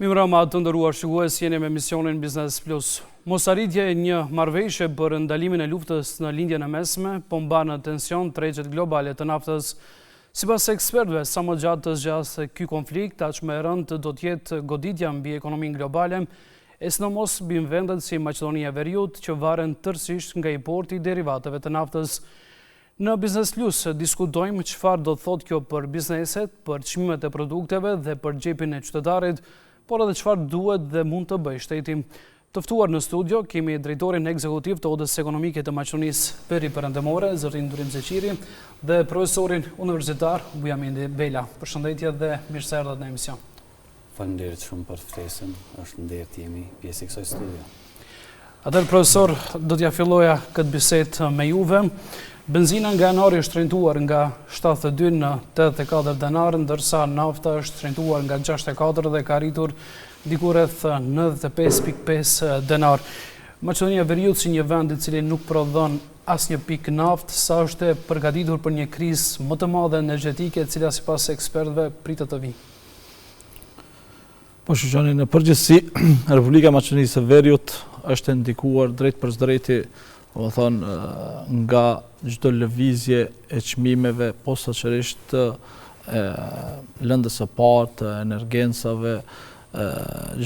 Mirëmbrëma të nderuar shikues, jeni me emisionin Business Plus. Mosarritja e një marrëveshje për ndalimin e luftës në lindjen e mesme po mban në tension tregjet globale të naftës. Sipas ekspertëve, sa më gjatë të zgjasë ky konflikt, aq më e rëndë do të jetë goditja mbi ekonominë globale, e sidomos mbi vendet si Maqedonia e Veriut, që varen tërësisht nga importi i derivateve të naftës. Në Business Plus diskutojmë çfarë do të thotë kjo për bizneset, për çmimet e produkteve dhe për xhepin e qytetarit, por edhe çfarë duhet dhe mund të bëjë shteti. Të ftuar në studio kemi drejtorin ekzekutiv të Odës Ekonomike të Maqedonisë Veriperëndimore, zërin Durim Zeqiri, dhe profesorin universitar Bujamindi Bela. Përshëndetje dhe mirë se erdhët në emision. Faleminderit shumë për ftesën, është nderë të jemi pjesë e kësaj studio. Atëherë, profesor, do t'ja filloja këtë bisedë me juve. Benzina nga janari është shtrentuar nga 72 në 84 denar, ndërsa nafta është shtrentuar nga 64 dhe ka arritur diku rreth 95.5 denar. Maqedonia e Veriut si një vend i cili nuk prodhon asnjë pikë naftë, sa është e përgatitur për një krizë më të madhe energjetike, e cila sipas ekspertëve pritet të vijë. Po shqyqoni, në përgjithësi, Republika Maqedonisë së Veriut është ndikuar drejt për drejti, nga çdo lëvizje e çmimeve, posaçërisht lëndës së parë të energjencave,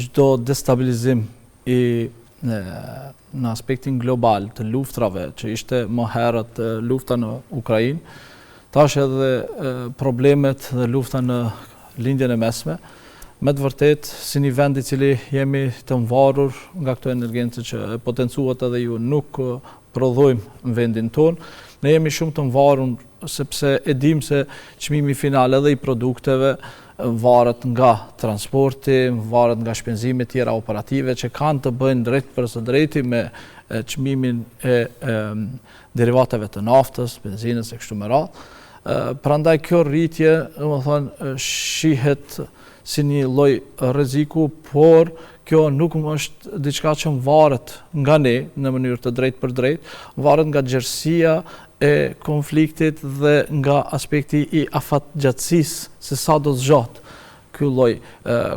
çdo destabilizim në aspektin global të luftrave, që ishte më herët lufta në Ukrainë, tash edhe problemet dhe lufta në lindjen e mesme. Me të vërtet, si një vend i cili jemi të mvarur nga këto energjencë që potencuat edhe ju nuk prodhojmë në vendin tonë, ne jemi shumë të mvarur sepse e dim se çmimi final edhe i produkteve varet nga transporti, varet nga shpenzimet tjera operative që kanë të bëjnë drejt për së drejti me çmimin e derivateve të naftës, benzinës e kështu me radhë. Prandaj kjo rritje, shihet si një lloj rreziku, por kjo nuk është diçka që varet nga ne në mënyrë të drejtë për drejtë, varet nga gjerësia e konfliktit dhe nga aspekti i afatgjatësisë se sa do zgjat ky lloj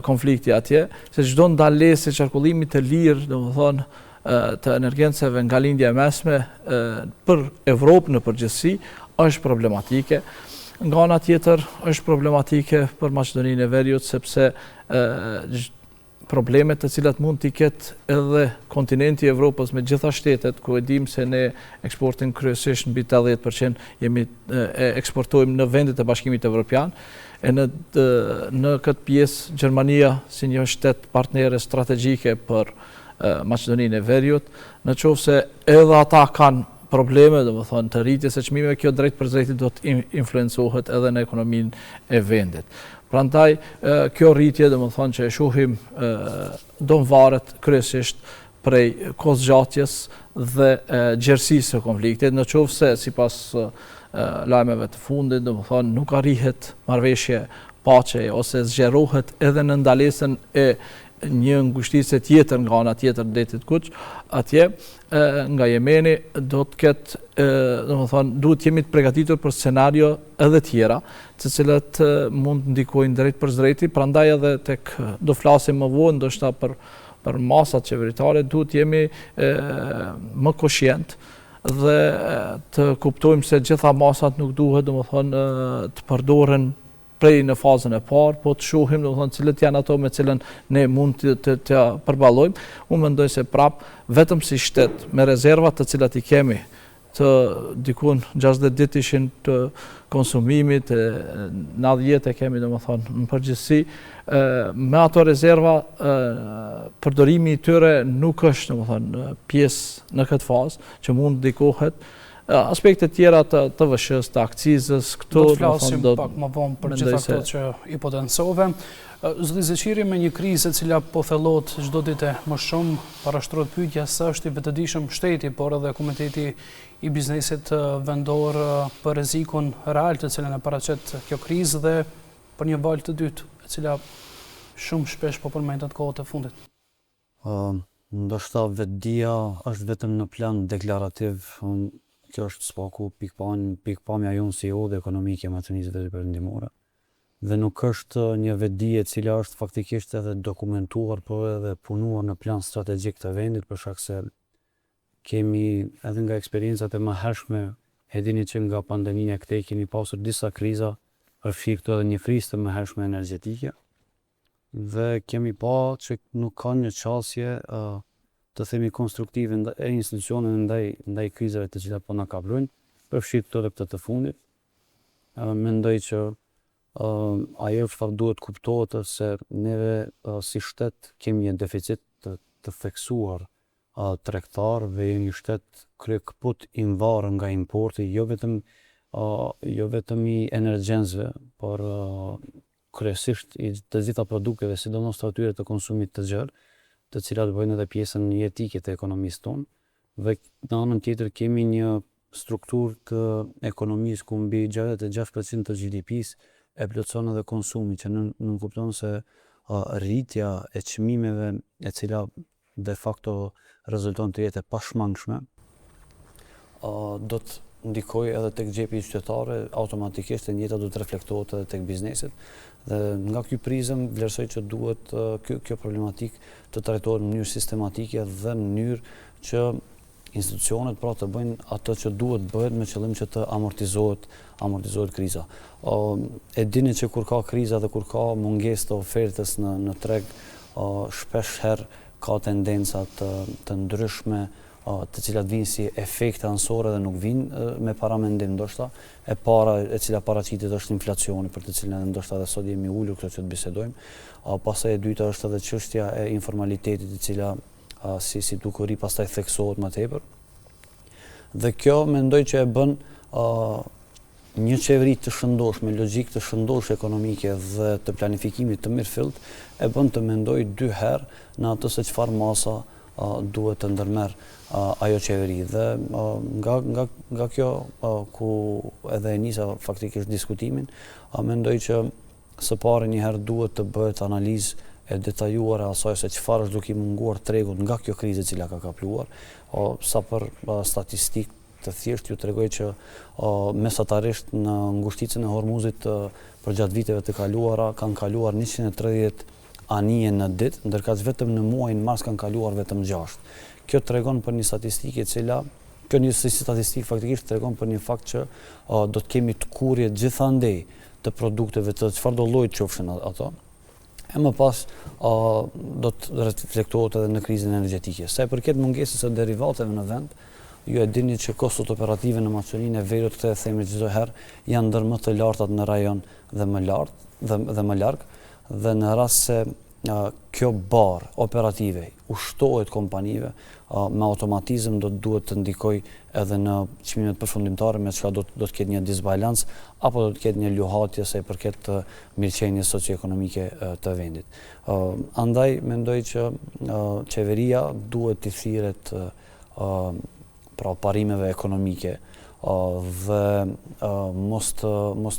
konflikti atje, se çdo ndalesë e qarkullimit të lirë, domethënë të energjencave nga lindja e mesme për Evropën në përgjithësi është problematike. Nga ana tjetër është problematike për Maqedoninë e Veriut sepse problemet të cilat mund t'i ketë edhe kontinenti i Evropës me gjitha shtetet, ku e dim se ne eksportin kryesisht mbi 80% eksportojmë në vendet e Bashkimit Evropian, e në këtë pjesë Gjermania si një shtet partnere strategjike për Maqedoninë e Veriut, në qoftë se edhe ata kanë probleme, të rritjes së çmimeve, kjo drejt për drejti do të influencohet edhe në ekonominë e vendit. Prandaj, kjo rritje, që e shohim, do varet kryesisht prej kohëzgjatjes dhe gjerësisë së konfliktit, në qoftë se sipas lajmeve të fundit, nuk arrihet marrëveshje paqe ose zgjerohet edhe në ndalesën e një ngushtisje tjetër nga ana tjetër detit Kuq, atje nga Jemeni do të ketë, duhet jemi të përgatitur për scenario edhe tjera, të cilat mund të ndikojnë drejt për drejti, prandaj edhe tek do flasim më vonë ndoshta për masat qeveritare, duhet jemi më koshient dhe të kuptojmë se gjitha masat nuk duhet të përdoren prej në fazën e parë, po të shohim cilët janë ato me cilën ne mund të përballojmë. Unë mendoj se vetëm si shtet me rezervat të cilat i kemi të dikun 60 ditë ishin të konsumimit, 90 e kemi në përgjithësi, me ato rezerva përdorimi i tyre nuk është pjesë në këtë fazë që mund ndikohet. Aspektet tjera të VSH-s, të akcizës, këto do të flasim pak më vonë për gjitha këto që i potencove. Zoti Zeqiri, me një krizë e cila po thellohet çdo ditë më shumë, parashtrohet pyetja sa është i vetëdijshëm shteti, por edhe komiteti i biznesit vendor për rrezikun real të cilën e paraqet kjo krizë dhe për një valë të dytë, e cila shumë shpesh po përmendet kohët e fundit. Ndoshta vetëdia është vetëm në plan deklarativ. Kjo është spaku pikpamja jonë si Odë Ekonomike e Maqedonisë Veriperëndimore. dhe nuk është një vetëdije e cila është faktikisht edhe dokumentuar, por edhe punuar në plan strategjik të vendit, për shkak se kemi edhe nga eksperiencat e mëhershme, e dini që nga pandemia këtej kemi pasur disa kriza, përfshirë këtu edhe një krizë të mëhershme energjetike, dhe kemi pa që nuk ka një qasje të themi konstruktive e institucioneve ndaj krizave të cilat po na kaprojnë, përfshirë këtu edhe këtë të fundit. Mendoj që ajo çfarë duhet kuptohet se neve si shtet kemi një deficit të theksuar tregtar dhe një shtet kryekëput i varur nga importi, jo vetëm i energjensve, por kryesisht i të gjitha produkteve, sidomos të atyre të konsumit të gjerë, të cilat bëjnë edhe pjesën jetike të ekonomisë tonë, dhe në anën tjetër kemi një strukturë të ekonomisë ku mbi 66% të GDP-s e plotëson edhe konsumi, që nuk kupton se rritja e çmimeve e cila de facto rezulton të jetë e pashmangshme, do të ndikojë edhe tek xhepi i qytetarëve, automatikisht e njëjta do të reflektohet edhe tek bizneset. Dhe nga ky prizëm vlerësoj që duhet kjo problematik të trajtohet në mënyrë sistematike dhe në mënyrë që institucionet pra të bëjnë atë që duhet bëhet me qëllim që të amortizohet kriza. E dini që kur ka kriza dhe kur ka mungesë të ofertës në treg, shpesh herë ka tendenca të ndryshme të cilat vinë si efekte anësore dhe nuk vinë me paramendim ndoshta. E para e cila paraqitet është inflacioni, për të cilën ndoshta edhe sot jemi ulur këto që të bisedojmë. Pastaj e dyta është edhe çështja e informalitetit, e cila si dukuri pastaj theksohet më tepër. Dhe kjo mendoj që e bën një qeveri të shëndoshme, logjik të shëndosh ekonomike dhe të planifikimit të mirëfillt, e bën të mendoj dy herë në atë se çfarë masa duhet të ndërmerr ajo qeveri. Dhe nga kjo ku edhe e nisa faktikisht diskutimin, mendoj që së pari një herë duhet të bëhet analizë e detajuar e asaj se çfarë është duke i munguar tregut nga kjo krizë e cila ka kapluar. Sa për statistikë të thjeshtë ju tregoj që mesatarisht në ngushticën e Hormuzit përgjatë viteve të kaluara kanë kaluar 130 anije në ditë, ndërkaq vetëm në muajin mars kanë kaluar vetëm 6. Kjo tregon për një statistikë e cila një statistikë faktikisht tregon për një fakt që do të kemi tkurrje gjithandej të produkteve të çfarë do lloji qofshin ato. E më pas do të reflektohet edhe në krizën energjetike. Sa i përket mungesës së derivateve në vend, ju e dini që kostot operative në Maqedoninë e Veriut, këtë e themi çdo herë, janë ndër më të lartat në rajon dhe më larg, dhe në rast se kjo barë operative ushtohet kompanive, me automatizëm duhet të ndikoj edhe në çmimet përfundimtare, me çka do të ketë një disbalans apo do të ketë një luhatje sa i përket të mirëqenies socioekonomike të vendit. Andaj mendoj që qeveria duhet të thirret pra parimeve ekonomike dhe mos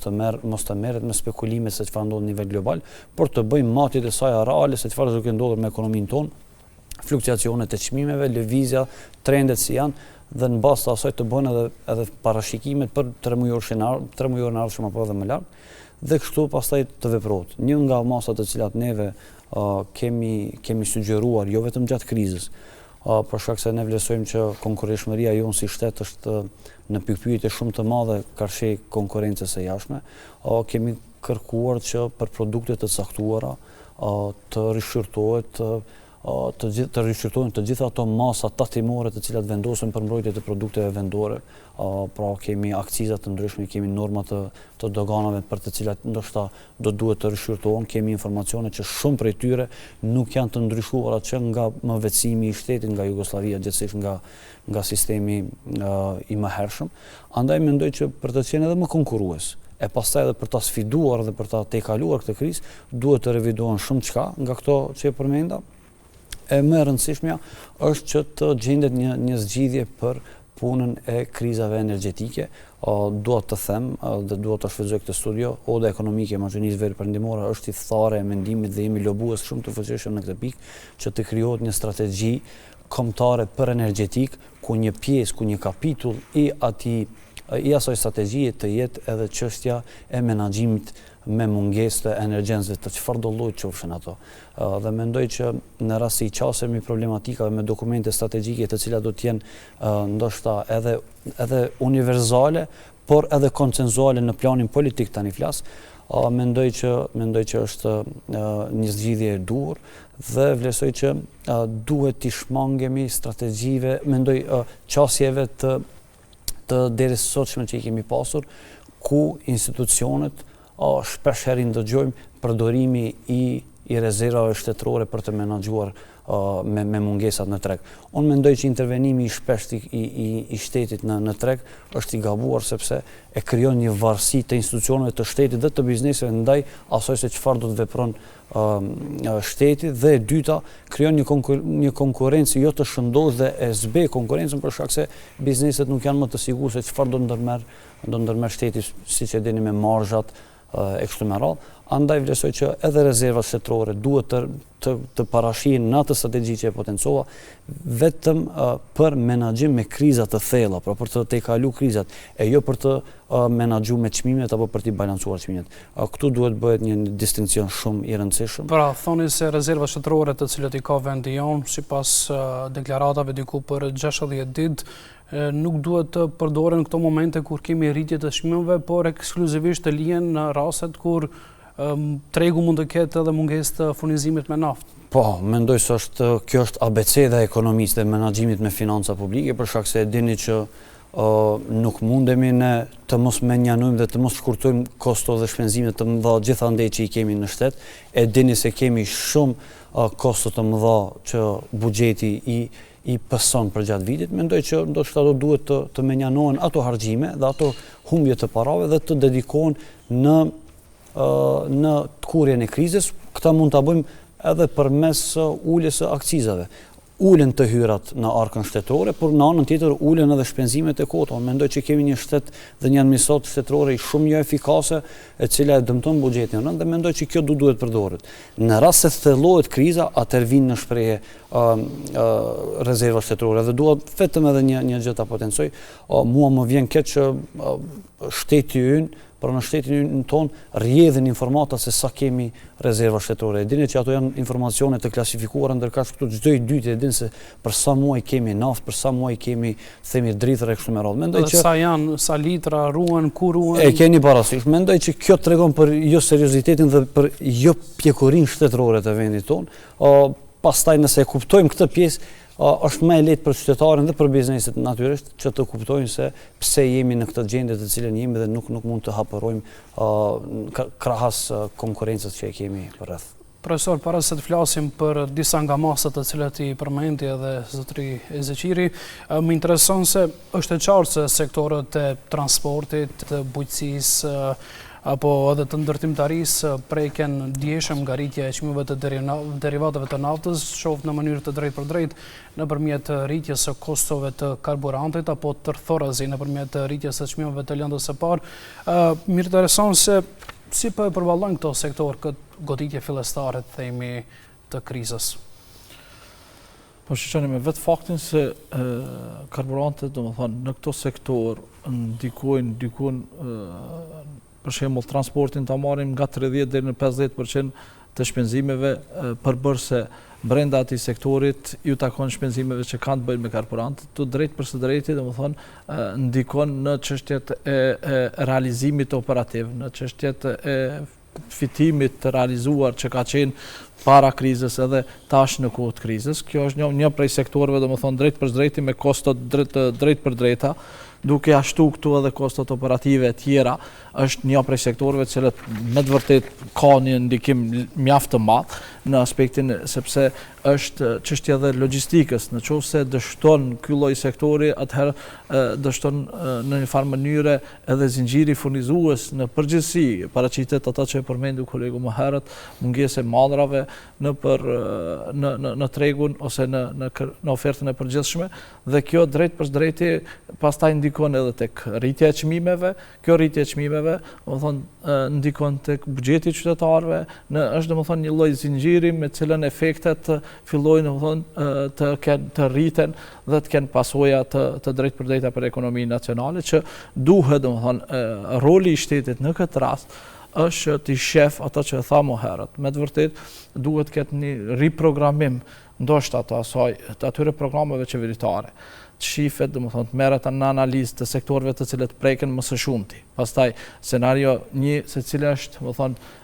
të merret me spekulime se çfarë ndodh në nivel global, por të bëjmë matjet e saj reale se çfarë do të ndodhur me ekonominë tonë, fluktuacionet e çmimeve, lëvizja, trendet si janë, dhe në bazë të asaj të bëjnë edhe parashikimet për 3 mujorën e ardhshëm apo edhe më larg, dhe kështu pastaj të veprohet. Një nga masat të cilat neve kemi sugjeruar jo vetëm gjatë krizës, për shkak se ne vlerësojmë që konkurrenshmëria jonë si shtet është në pikpyetje shumë të madhe karshi konkurrencës së jashtme, kemi kërkuar që për produkte të caktuara të rishqyrtohet të gjitha ato masa tatimore të cilat vendosen për mbrojtje të produkteve vendore. Pra kemi akciza të ndryshme, kemi norma të doganave për të cilat ndoshta do duhet të rishqyrtohen, kemi informacione që shumë prej tyre nuk janë të ndryshuara që nga mëvecimi i shtetit nga Jugoslavia, gjithsesi nga sistemi i mëhershëm. Andaj mendoj që për të qenë edhe më konkurrues, e pastaj edhe për ta sfiduar dhe për ta tejkaluar këtë krizë, duhet të revidohen shumë çka nga këto që e përmenda. E më e rëndësishmja është që të gjendet një zgjidhje për punën e krizave energjetike. Dua të them dhe dua të shfrytëzoj këtë studio, Oda ekonomike e Maqedonisë Veriperëndimore është i thare e mendimit dhe jemi lobues shumë të fuqishëm në këtë pikë që të krijohet një strategji kombëtare për energjetik, ku një pjesë, ku një kapitull i asaj strategjie të jetë edhe çështja e menaxhimit me mungesë të energjenësve të çfarëdo lloji qofshin ato. Dhe mendoj që në rast se i qasemi problematikave me dokumente strategjike të cilat do të jenë ndoshta edhe universale, por edhe konsenzuale në planin politik tani flas, mendoj që është një zgjidhje e duhur dhe vlerësoj që duhet t'i shmangemi strategjive, mendoj qasjeve të derissotshme që i kemi pasur, ku institucionet shpesh herë ndëgjojmë përdorimi i rezervave shtetërore për të menaxhuar me mungesat në treg. Unë mendoj që intervenimi i shpesht i shtetit në treg është i gabuar sepse e krijon një varësi të institucioneve të shtetit dhe të bizneseve ndaj asaj se çfarë do të vepron shteti, dhe e dyta krijon një konkurrencë jo të shëndosh dhe e zbe konkurrencën për shkak se bizneset nuk janë më të sigurt se çfarë do ndërmerr shteti, siç e dini, me marzhat e kështu me radhë. Andaj vlerësoj që edhe rezervat shtetërore duhet të parashihen në atë strategji që e potencova, vetëm për menaxhim me kriza të thella, pra për të tejkalu krizat, e jo për të menaxhuar me çmimet apo për të balancuar çmimet. Këtu duhet bëhet një distinkcion shumë i rëndësishëm. Pra, thoni se rezervat shtetërore të cilat i ka vendi jonë, sipas deklaratave diku për 60 ditë, nuk duhet të përdoren në këto momente kur kemi rritje të çmimeve, por ekskluzivisht të lihen në rastet kur tregu mund të ketë edhe mungesë të furnizimit me naftë. Po, mendoj se kjo është abeceda e ekonomisë dhe menaxhimit me financa publike, për shkak se e dini që nuk mundemi ne të mos menjanojmë dhe të mos shkurtojmë kosto dhe shpenzime të mëdha gjithandej që i kemi në shtet. E dini se kemi shumë kosto të mëdha që buxheti i pëson për gjatë vitit. Mendoj që ndoshta do duhet të menjanohen ato harxime dhe ato humbje të parave dhe të dedikohen në kurjen e krizës. Këta mund ta bëjmë edhe përmes uljes së akcizave. Ulen të hyrat në arkën shtetërore, por në anën tjetër ulen edhe shpenzimet e kota. Mendoj që kemi një shtet dhe një administratë shtetërore shumë jo efikase, e cila e dëmton buxhetin rënd, dhe mendoj që kjo duhet përdoret. Në rast se thellohet kriza, atëherë vijnë në shprehje rezerva shtetërore. Dhe dua vetëm edhe një gjë ta potencoj. Mua më vjen keq që shteti ynë, por në shtetin ton rrjedhin informata se sa kemi rezerva shtetërore. Dini që ato janë informacione të klasifikuara, ndërkaq këtu çdo i dytë e din se për sa muaj kemi naftë, për sa muaj kemi themi dritër e kështu me radhë. Mendoj që sa litra ruhen, ku ruhen. E keni parasysh. Mendoj që kjo tregon për jo seriozitetin dhe për jo pjekurinë shtetërore të vendit ton. Pastaj nëse e kuptojmë këtë pjesë, është më e lehtë për qytetarin dhe për bizneset natyrisht që të kuptojnë se pse jemi në këtë gjendje të cilën jemi dhe nuk mund të hapërojmë krahas konkurrencës që e kemi rreth. Profesor, para se të flasim për disa nga masat të cilat i përmendi edhe zotri Ezeqiri, më intereson se është e qartë se sektorët e transportit, të bujqësisë, apo edhe të ndërtimtarisë preken ndjeshëm nga rritja e çmimeve të derivateve të naftës, qoftë në mënyrë të drejtë për drejtë nëpërmjet rritjes së kostove të karburantit apo tërthorazi nëpërmjet rritjes së çmimeve të lëndës së parë. Më intereson se si po e përballon këto sektor këtë goditje fillestare themi të krizës. Po shqeni me vetë faktin se karburantet, domethënë, në këto sektor ndikojnë për shembull transportin ta marrim nga 30 deri në 50% të shpenzimeve përbërëse brenda atij sektorit ju takon shpenzimeve që kanë të bëjnë me karburant, të drejtë për së drejti, domethënë ndikon në çështjet e realizimit operativ, në çështjet e fitimit të realizuar që ka qenë para krizës edhe tash në kohë të krizës. Kjo është një prej sektorëve, domethënë drejt për drejti me kostot drejt për drejta, duke ashtu këtu edhe kostot operative tjera, është një prej sektorëve që me të vërtet ka një ndikim mjaft të madh në aspektin sepse është çështja edhe logjistikës. Nëse dështon ky lloj sektori, atëherë dështon në një farë mënyre edhe zinxhiri furnizues në përgjithësi, paraqitet ata që e përmendu kolegu më herët, mungesë madrave në tregun ose në ofertën e përgjithshme, dhe kjo drejt për drejti pastaj ndikon edhe tek rritja e çmimeve. Kjo rritje e çmimeve, domethënë ndikon tek buxheti i qytetarëve, është domethënë një lloj zinxhiri me cilën efektet fillojnë domethënë të rriten dhe të kenë pasoja të drejt për drejta për ekonominë nacionale, që duhet domethënë roli i shtetit në këtë rast është t'i shef ata që e tha më herët. Me të vërtet, duhet këtë një riprogramim ndoshta të atyre programeve qeveritare. Të shifet, të merret në analizë të sektorëve të cilët preken më së shumti. Pastaj scenario 1 se cili është,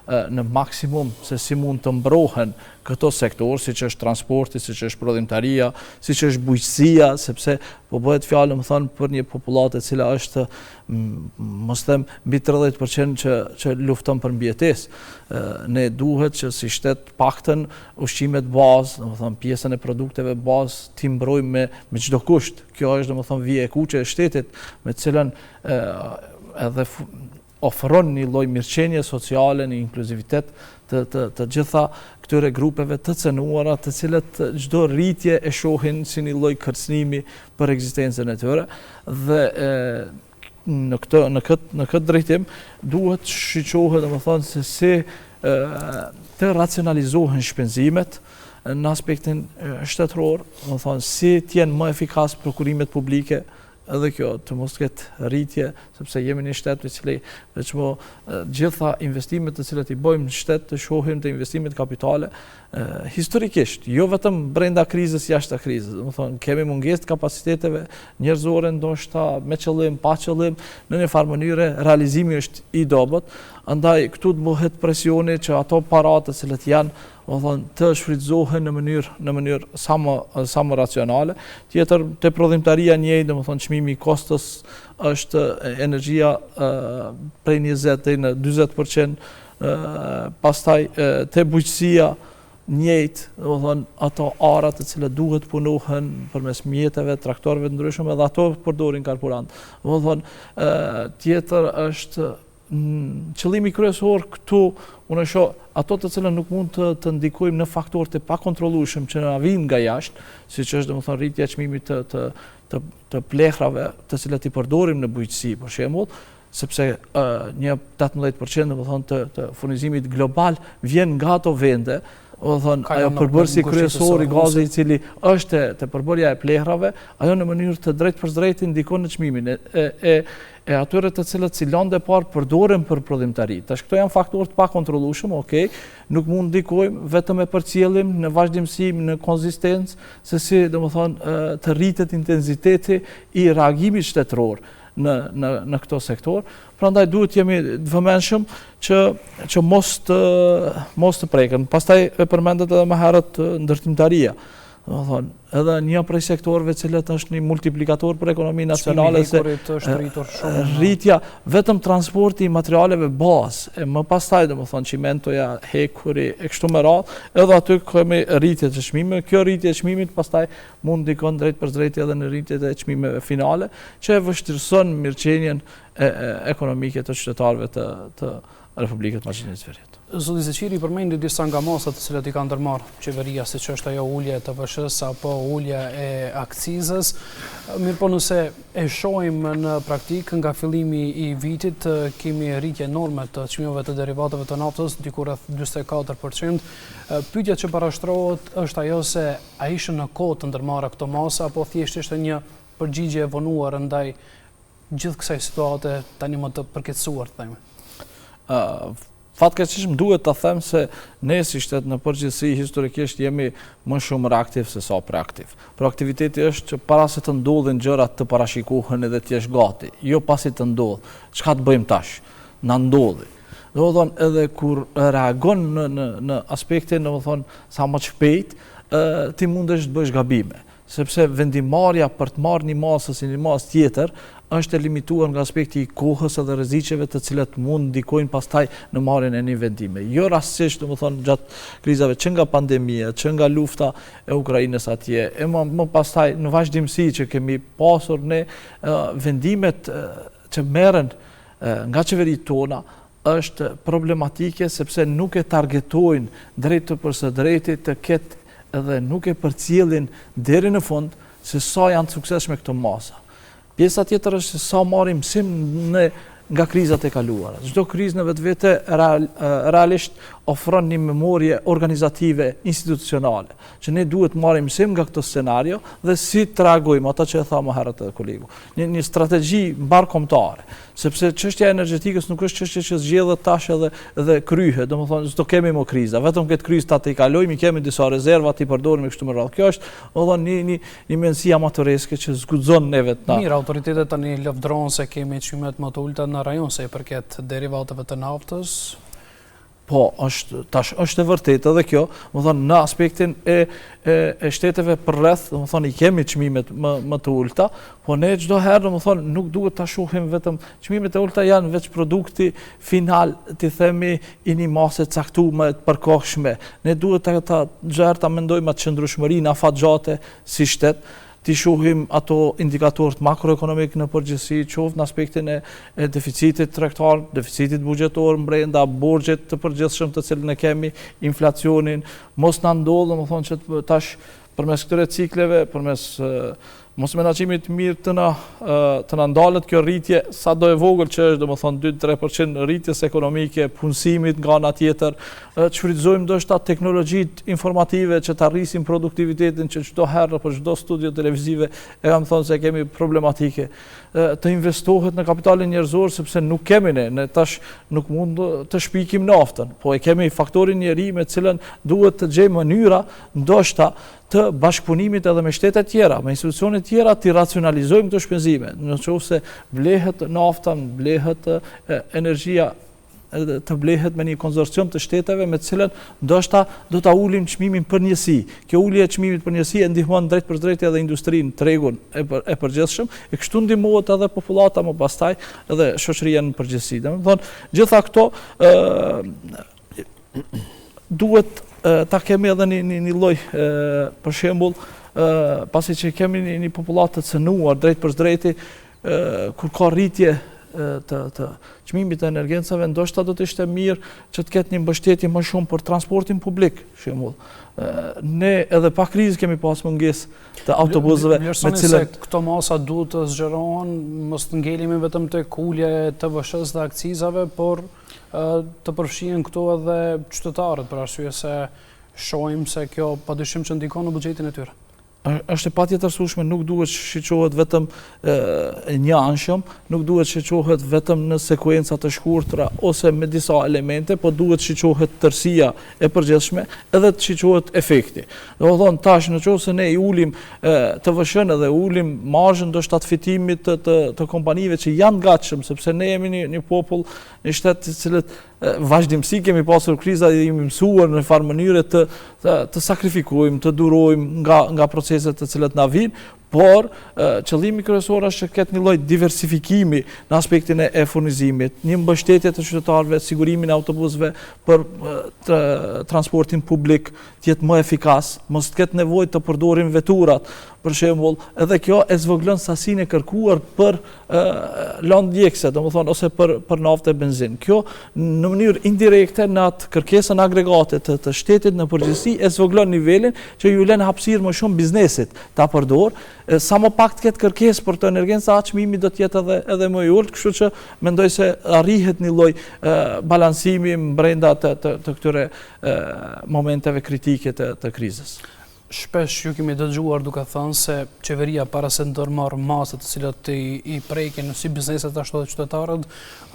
në maksimum se si mund të mbrohen këto sektor, siç është transporti, siç është prodhimtaria, siç është bujqësia, sepse po bëhet fjalë, për një populatë e cila është, mos them, mbi 30% që lufton për mbijetesë. Ne duhet që si shtet paktën ushqimet bazë, pjesën e produkteve bazë ti mbrojmë me çdo kusht. Kjo është vija e kuqe e shtetit, me të cilën edhe ofron një lloj mirëqenie sociale, një inkluzivitet të gjitha këtyre grupeve të cënuara, të cilët çdo rritje e shohin si një lloj kërcënimi për ekzistencën e tyre, dhe në këtë drejtim duhet shiqohet se si të racionalizohen shpenzimet në aspektin shtetëror, si t'jenë më efikas prokurimet publike, edhe kjo të mos ketë rritje, sepse jemi një shtet i cili veçmo gjitha investimet të cilat i bëjmë në shtet të shohim të investimet kapitale historikisht, jo vetëm brenda krizës, jashtë krizës. Kemi mungesë të kapaciteteve njerëzore, ndoshta me qëllim, pa qëllim, në një farë mënyre realizimi është i dobët, andaj këtu të bëhet presioni që ato paratë të cilët janë të shfrytëzohen në mënyrë sa më racionale. Tjetër, te prodhimtaria njëjtë, çmimi i kostos është energjia prej 20 deri në 40%, pastaj te bujqësia njëjtë, ato arat të cilat duhet punohen përmes mjeteve, traktorëve të ndryshëm, edhe ato përdorin karburant. Tjetër është qëllimi kryesor këtu, unë shoh ato të cilën nuk mund të ndikojmë në faktorët e pakontrollueshëm që na vijnë nga jashtë, siç është rritja e çmimit të plehrave, të cilat i përdorim në bujqësi, për shembull, sepse një 18% të furnizimit global vjen nga ato vende. Ajo përbërësi kryesor i gazit i cili është të përbërja e plehrave, ajo në mënyrë të drejt për drejt ndikon në çmimin e atyre të cilët si lëndë e parë përdoren për prodhimtari. Tash këto janë faktorë të pakontrollueshëm, nuk mund ndikojmë vetëm e përcjellim në vazhdimësim, në konzistencë, se si të rritet intensiteti i reagimit shtetëror në këto sektor. Prandaj duhet jemi të vëmendshëm që mos të preken. Pastaj e përmendet edhe më herët ndërtimtaria. Edhe një prej sektorëve cilët është një multiplikator për ekonominë nacionale, se rritja vetëm transporti i materialeve bazë, e më pastaj qimentoja, hekuri, e kështu me radhë, edhe aty kemi rritje të çmimeve. Kjo rritje e çmimit pastaj mund ndikon drejt për drejt edhe në rritjet e çmimeve finale, që e vështirëson mirëqenien ekonomike të qytetarëve të Republikës Maqedonisë së Veriut. Zoti Zeqiri përmendi disa nga masat të cilat i ka ndërmarrë qeveria, siç është ajo ulja e TVSH-s apo ulja e akcizës. Mirëpo nëse e shohim në praktikë nga fillimi i vitit, kemi rritje enorme të çmimeve të derivateve të naftës, diku rreth 44%. Pyetja që parashtrohet është ajo se a ishin në kohë të ndërmarra këto masa, apo thjesht ishte një përgjigje e vonuar ndaj gjithë kësaj situate tani më të përkeqësuar, themi. Fatkeqësisht duhet ta them se ne si shtet në përgjithësi historikisht jemi më shumë reaktiv se sa proaktiv. Proaktiviteti është që para se të ndodhin gjërat të parashikohen edhe të jesh gati, jo pasi të ndodh. Çka të bëjmë tash? Na ndodhi. Edhe kur reagon në aspektin, sa më shpejt, ti mundesh të bësh gabime, sepse vendimarrja për të marrë një masë si një masë tjetër është e limituar nga aspekti i kohës edhe rreziqeve të cilat mund ndikojnë pastaj në marrjen e një vendime. Jo rastësisht, gjatë krizave që nga pandemia, që nga lufta e Ukrainës atje, e më pastaj në vazhdimsi që kemi pasur ne vendimet që merren nga qeveritë tona është problematike, sepse nuk e targetojnë drejt për së drejti të ketë edhe nuk e përcjellin deri në fund se sa janë të suksesshme këto masa. Pjesa tjetër është se sa marrim mësim nga krizat e kaluara. Çdo krizë në vetvete realisht ofron një memorie organizative institucionale, që ne duhet marrim mësim nga këtë scenario dhe si të reagojmë ata që e tha më herët edhe kolegu. Një strategji mbarkombëtare, sepse çështja e energjetikës nuk është çështje që zgjedhet tash edhe kryhet, domethënë s'do kemi më kriza, vetëm këtë krizë ta i kalojmë, kemi disa rezerva ti përdorim kështu me radhë. Kjo është domethënë një mendësi amatoreske që zguxon neve të na. Mirë, autoritetet tani lëvdrohen se kemi çmimet më të ulta në rajon se i përket derivateve të naftës. Po, është e vërtetë edhe kjo, më thonë, në aspektin e shteteve për rreth, më thonë, i kemi çmimet më të ulta, po ne çdo herë, më thonë, nuk duhet ta shohim vetëm çmimet e ulta janë veç produkti final, ti themi, i një mase caktuar të përkohshme. Ne duhet ta mendojmë atë qëndrueshmërinë afatgjate si shtet, ti shohim ato indikatorët makroekonomik në përgjithësi, qoftë në aspektin e deficitit tregtar, deficitit buxhetor brenda, borxhet të përgjithshëm të cilën e kemi, inflacionin, mos na ndodhë, domethënë që tash përmes këtyre cikleve, përmes mos menaxhimit mirë të na ndalet kjo rritje, sado e vogël që është, domethënë 2-3% rritjes ekonomike, punësimit nga ana tjetër, që shfrytëzojmë ndoshta teknologjitë informative që të arrisim produktivitetin që çdo herë për çdo studio televizive e kam thënë se kemi problematike. Të investohet në kapitalin njerëzor sepse nuk kemi ne tash nuk mund të shpikim naftën, po e kemi faktorin njeri me cilën duhet të gjejmë mënyra ndoshta të bashkëpunimit edhe me shtetet tjera, me institucionet tjera të racionalizojmë të shpenzime, nëse blehet nafta, blehet energjia, të blehet me një konsorcium të shteteve me cilën ndoshta do ta ulim çmimin për njësi. Kjo ulje e çmimit për njësi e ndihmon drejt për drejt edhe industrinë, tregun e përgjithshëm, e kështu ndihmohet edhe popullata më pastaj edhe shoqëria në përgjithësi. Domethënë, gjitha këto duhet ta kemi edhe një lloj për shembull, pasi që kemi një popullat të cënuar drejt për drejti, kur ka rritje të çmimit të energjencave, ndoshta do të ishte mirë që të ketë një mbështetje më shumë për transportin publik, për shembull. Ne edhe pa krizë kemi pas mungesë të autobusëve me cilën se këto masa duhet të zgjerohen, mos të ngelemi vetëm tek ulja e TVSH-s dhe akcizave, por të përfshihen këto edhe qytetarët, për arsye se shohim se kjo padyshim që ndikon në buxhetin e tyre. Është e patjetërsueshme, nuk duhet shiqohet vetëm një anshëm, nuk duhet shiqohet vetëm në sekuenca të shkurtra ose me disa elemente, po duhet shiqohet tërësia e përgjithshme edhe të shiqohet efekti. Domethënë tash nëse ne i ulim TVSH-n dhe ulim marzhën ndoshta të fitimit të kompanive që janë gatshëm, sepse ne jemi një popull, një shtet të cilët vazhdimsi kemi pasur kriza dhe jemi mësuar në farë mënyre të sakrifikojmë, të durojmë nga proceset të cilat na vinë, por qëllimi kryesor është që ketë një lloj diversifikimi në aspektin e furnizimit, një mbështetje të qytetarëve, sigurimin e autobusëve për transportin publik të jetë më efikas, mos të ketë nevojë të përdorim veturat, për shembull, edhe kjo e zvogëlon sasinë e kërkuar për lëndë djegëse, domethënë ose për naftë e benzinë. Kjo në mënyrë indirekte në atë kërkesën agregate të shtetit në përgjithësi e zvogëlon nivelin që ju lën hapësirë më shumë biznesit ta përdor. Sa më pak të ketë kërkesë për të energjencë, çmimi do të jetë edhe më i ulët, kështu që mendoj se arrihet një lloj balancimi brenda të këtyre momenteve kritike të krizës. Shpesh ju kemi dëgjuar duke thënë se qeveria para se ndërmarr masat të cilat i prekin si bizneset ashtu edhe qytetarët,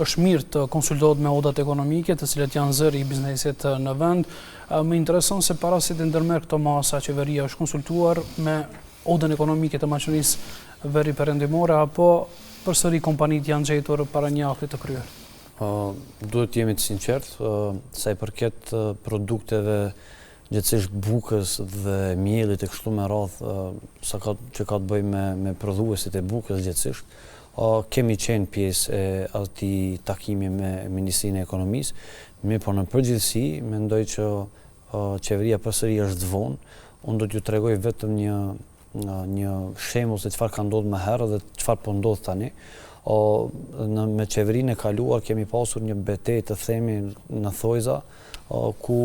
është mirë të konsultohet me odat ekonomike, të cilat janë zëri i biznesit në vend. Më intereson se para se të ndërmerr këto masa, qeveria është konsultuar me odën ekonomike të maqenisë veri perëndimore, apo përsëri kompanitë janë gjetur para një akti të kryer? Duhet të jemi të sinqertë, sa i përket produkteve gjithsesi bukës dhe miellit e kështu me radhë, që ka të bëjë me prodhuesit e bukës gjithsesi, kemi qenë pjesë e atij takimi me Ministrinë e Ekonomisë, por në përgjithësi mendoj që qeveria përsëri është vonë. Unë do t'ju tregoj vetëm një shembull se çfarë ka ndodhur më herët dhe çfarë po ndodh tani. Me qeverinë e kaluar kemi pasur një betejë të themi në thojza, ku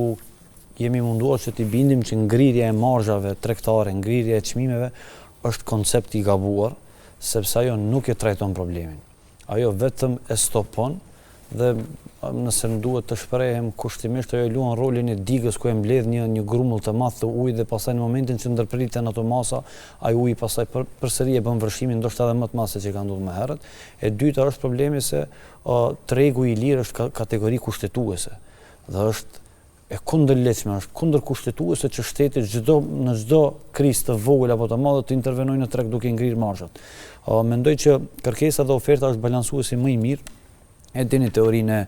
jemi munduar që t'i bindim që ngrirja e marzhave tregtare, ngrirja e çmimeve është koncept i gabuar, sepse ajo nuk e trajton problemin. Ajo vetëm e stopon dhe nëse më duhet të shprehem kushtimisht, ajo luan rolin e digës ku e mbledh një grumull të madh të ujit dhe pastaj në momentin që ndërpriten ato masa, ai uji pastaj përsëri e bën vërshimin ndoshta edhe më të madh se që ka ndodhur më herët. E dyta është problemi se tregu i lirë është kategori kushtetuese dhe është e kundërlehtësme, është kundërkushtetuese që shteti në çdo krizë të vogël apo të madhe të intervenojë në treg duke ngrirë marzhat. Mendoj që kërkesa dhe oferta është balancuesi më i mirë. E dini teorinë e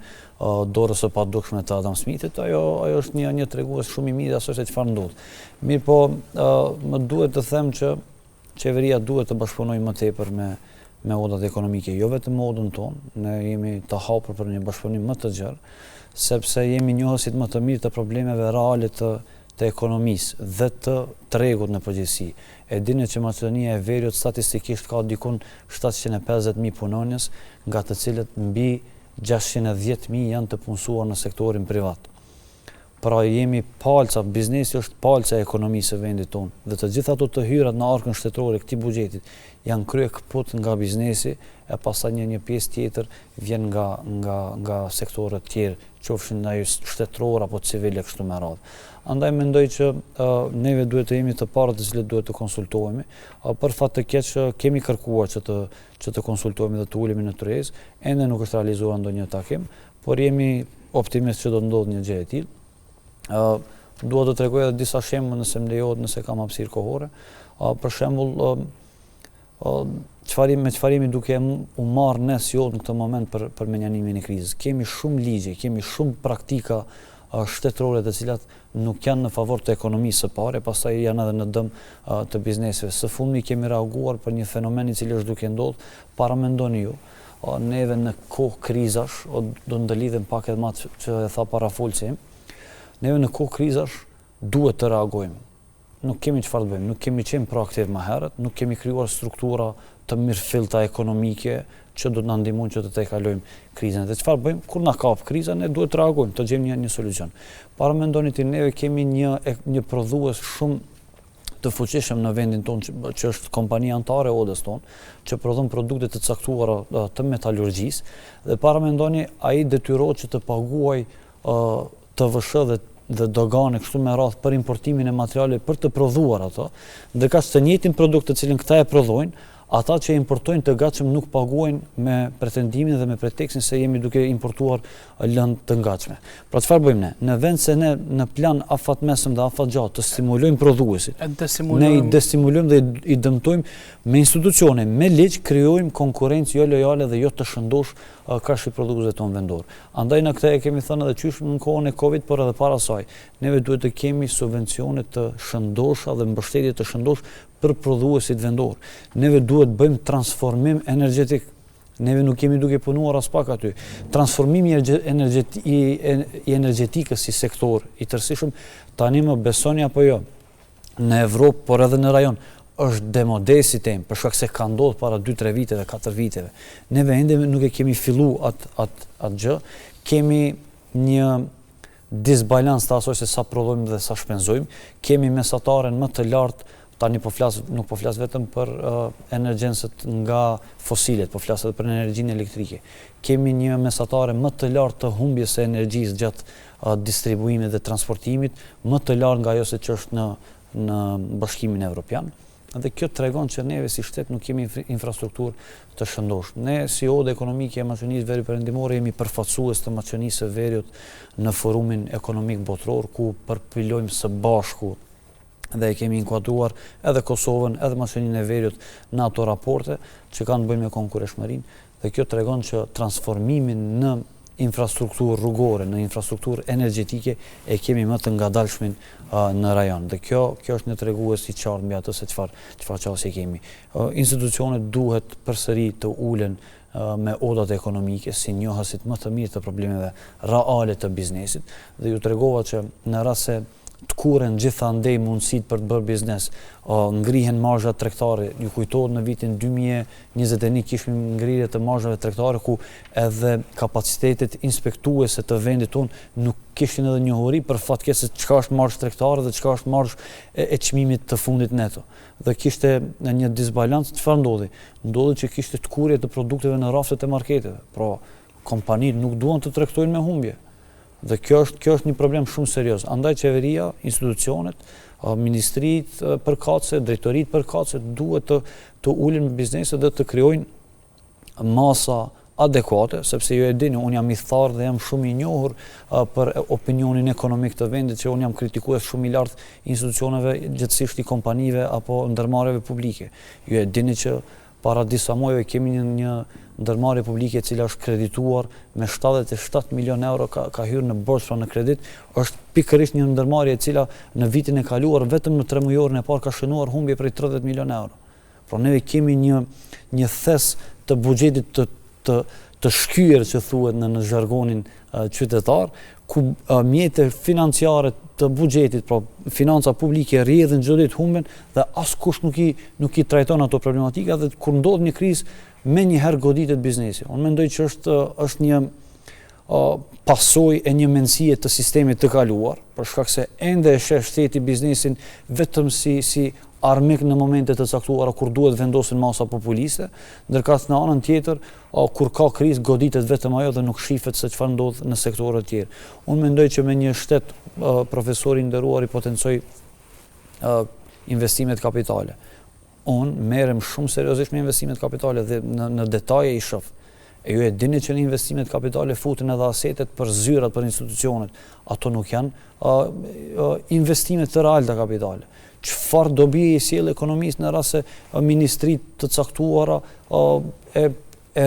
dorës së padukshme të Adam Smithit, ajo është një tregues shumë i mirë asoj se çfarë ndodh. Mirë po, më duhet të them që qeveria duhet të bashkëpunojë më tepër me odat ekonomike, jo vetëm me odën tonë, ne jemi të hapur për një bashkëpunim më të gjerë, sepse jemi njohësit më të mirë të problemeve reale të ekonomisë dhe të tregut në përgjithësi. E dini që Maqedonia e Veriut statistikisht ka dikun 750.000 punonjës, nga të cilët mbi 610.000 janë të punësuar në sektorin privat. Pra jemi palca, biznesi është palca e ekonomisë së vendit tonë, dhe të gjitha ato të hyrat në arkën shtetërore këtij buxhetit janë krye kaput nga biznesi, e pastaj një pjesë tjetër vjen nga sektorët tjerë, qofshin ai shtetëror apo civile kështu me radhë. Andaj mendoj që neve duhet të jemi të parët të cilët duhet të konsultohemi. Për fat të keq kemi kërkuar që të konsultohemi dhe të ulemi në tryezë, ende nuk është realizuar ndonjë takim, por jemi optimist që do të ndodhë një gjë e tillë. Dua të tregoj edhe disa shembull nëse më lejohet, nëse kam hapësirë kohore. Për shembull, me çfarë jemi duke u marrë ne si në këtë moment për menjanimin e krizës. Kemi shumë ligje, kemi shumë praktika shtetërore të cilat nuk janë në favor të ekonomisë së pare, pastaj janë edhe në dëm të bizneseve. Së fundmi kemi reaguar për një fenomen i cili është duke ndodhur, para mendoni ju, neve në kohë krizash, do të ndëlidhem pak edhe më që e tha parafolsi, neve në kohë krizash duhet të reagojmë. Nuk kemi çfarë të bëjmë, nuk kemi qenë proaktiv më herët, nuk kemi krijuar struktura të mirëfillta ekonomike që do të na ndihmojnë që të tejkalojmë krizën. Dhe çfarë bëjmë? Kur na kap kriza, ne duhet të reagojmë, të gjejmë një solucion. Para mendoni ti, neve kemi një prodhues shumë të fuqishëm në vendin tonë, që është kompania antare e odës tonë, që prodhon produkte të caktuara të metalurgjisë, dhe para mendoni ai detyrohet që të paguaj TVSH dhe dogane kështu me radhë për importimin e materiale për të prodhuar ato, ndërkaq të njëjtin produkt të cilin këta e prodhojnë, ata që importojnë të gatshëm nuk paguajnë me pretendimin dhe me pretekstin se jemi duke importuar lëndë të gatshme. Pra çfarë bëjmë ne? Në vend se ne në plan afatmesëm dhe afatgjatë të stimulojmë prodhuesit, ne i destimulojmë dhe i dëmtojmë me institucione, me ligj, krijojmë konkurrencë jo lojale dhe jo të shëndosh kashë i prodhuesve tonë vendor. Andaj në këtë e kemi thënë edhe qysh në kohën e Covid, por edhe para saj. Neve duhet të kemi subvencione të shëndosha dhe mbështetje të shëndosh për prodhuesit vendor. Neve duhet bëjmë transformim energjetik. Neve nuk kemi duke punuar as pak aty. Transformimi i energjetikës si sektor i tërësishëm, tani më besoni apo jo, në Evropë, por edhe në rajon, është demodesi tem, për shkak se ka ndodhur para 2-3 viteve, 4 viteve. Neve ende nuk e kemi fillu atë gjë, kemi një disbalans të asoj se sa prodhojmë dhe sa shpenzojmë, kemi mesataren më të lartë, tani nuk po flas vetëm për energjenset nga fosilet, po flas edhe për energjinë elektrike. Kemi një mesatare më të lartë të humbjes së energjisë gjatë distribuimit dhe transportimit, më të lartë nga ajo se që është në Bashkimin Evropian. Dhe kjo tregon që neve si shtet nuk kemi infrastrukturë të shëndosh. Ne si odë ekonomike e Maqedonisë Veriut Perëndimore jemi përfaqësues të Maqedonisë së Veriut në forumin ekonomik botror, ku përpilojmë së bashku dhe kemi inkuadruar edhe Kosovën, edhe Maqedoninë e Veriut në ato raporte që kanë të bëjnë me konkurrentshmërinë, dhe kjo tregon që transformimin në infrastrukturë rrugore, në infrastrukturë energjetike e kemi më të ngadalshmin në rajon. Dhe kjo është një tregues i qartë mbi atë se çfarë çështje kemi. Institucionet duhet përsëri të ulen me odat ekonomike si njohësit më të mirë të problemeve reale të biznesit, dhe ju tregova që në rast se të kuren gjithandej mundësit për të bërë biznes, ngrihen marzhat tregtare. Ju kujtohet në vitin 2021 kishim ngrirje të marzhave tregtare ku edhe kapacitetet inspektuese të vendit tonë nuk kishin edhe njohuri për fatkeqësi se çka është marzh tregtare dhe çka është marzh e çmimit të fundit neto. Dhe kishte një disbalans. Çfarë ndodhi? Ndodhi që kishte të kurje të produkteve në raftet e marketeve. Pra kompanitë nuk duan të tregtojnë me humbje. Dhe kjo është një problem shumë serioz. Andaj qeveria, institucionet, ministritë përkatëse, drejtoritë përkatëse duhet të ulin me bizneset dhe të krijojnë masa adekuate, sepse ju e dini, unë jam i tharë dhe jam shumë i njohur për opinionin ekonomik të vendit, që unë jam kritikues shumë i lartë institucioneve, gjithësisht i kompanive apo ndërmarrjeve publike. Ju e dini që para disa muajve kemi një ndërmarrje publike e cila është kredituar me 77 milion euro, ka hyrë në borxh pra në kredit, është pikërisht një ndërmarrje e cila në vitin e kaluar vetëm në 3 muajorën e parë ka shënuar humbje prej 30 milion euro. Pra neve kemi një thes të buxhetit të shkyer që thuhet në zhargonin qytetar, ku mjetet financiare të buxhetit, pra financa publike rrjedhin çdo ditë humben dhe askush nuk i trajton ato problematika, dhe kur ndodh një krizë menjëherë goditet biznesi. Unë mendoj që është një pasojë e një mendësie të sistemit të kaluar, për shkak se ende e sheh shteti biznesin vetëm si armik në momente të caktuara kur duhet vendosin masa populiste, ndërka në anën tjetër, kur ka krizë goditet vetëm ajo dhe nuk shifet se çfarë ndodh në sektorët tjerë. Unë mendoj që me një shtet profesori nderuar i potencoj investimet kapitale. Unë merrem shumë seriozisht me investimet kapitale dhe në detaje i shoh. E ju e dini që në investimet kapitale futen edhe asetet për zyrat, për institucionet. Ato nuk janë investimet të reale të kapitale. Çfarë dobi i sjell ekonomisë në rast se ministritë të caktuara e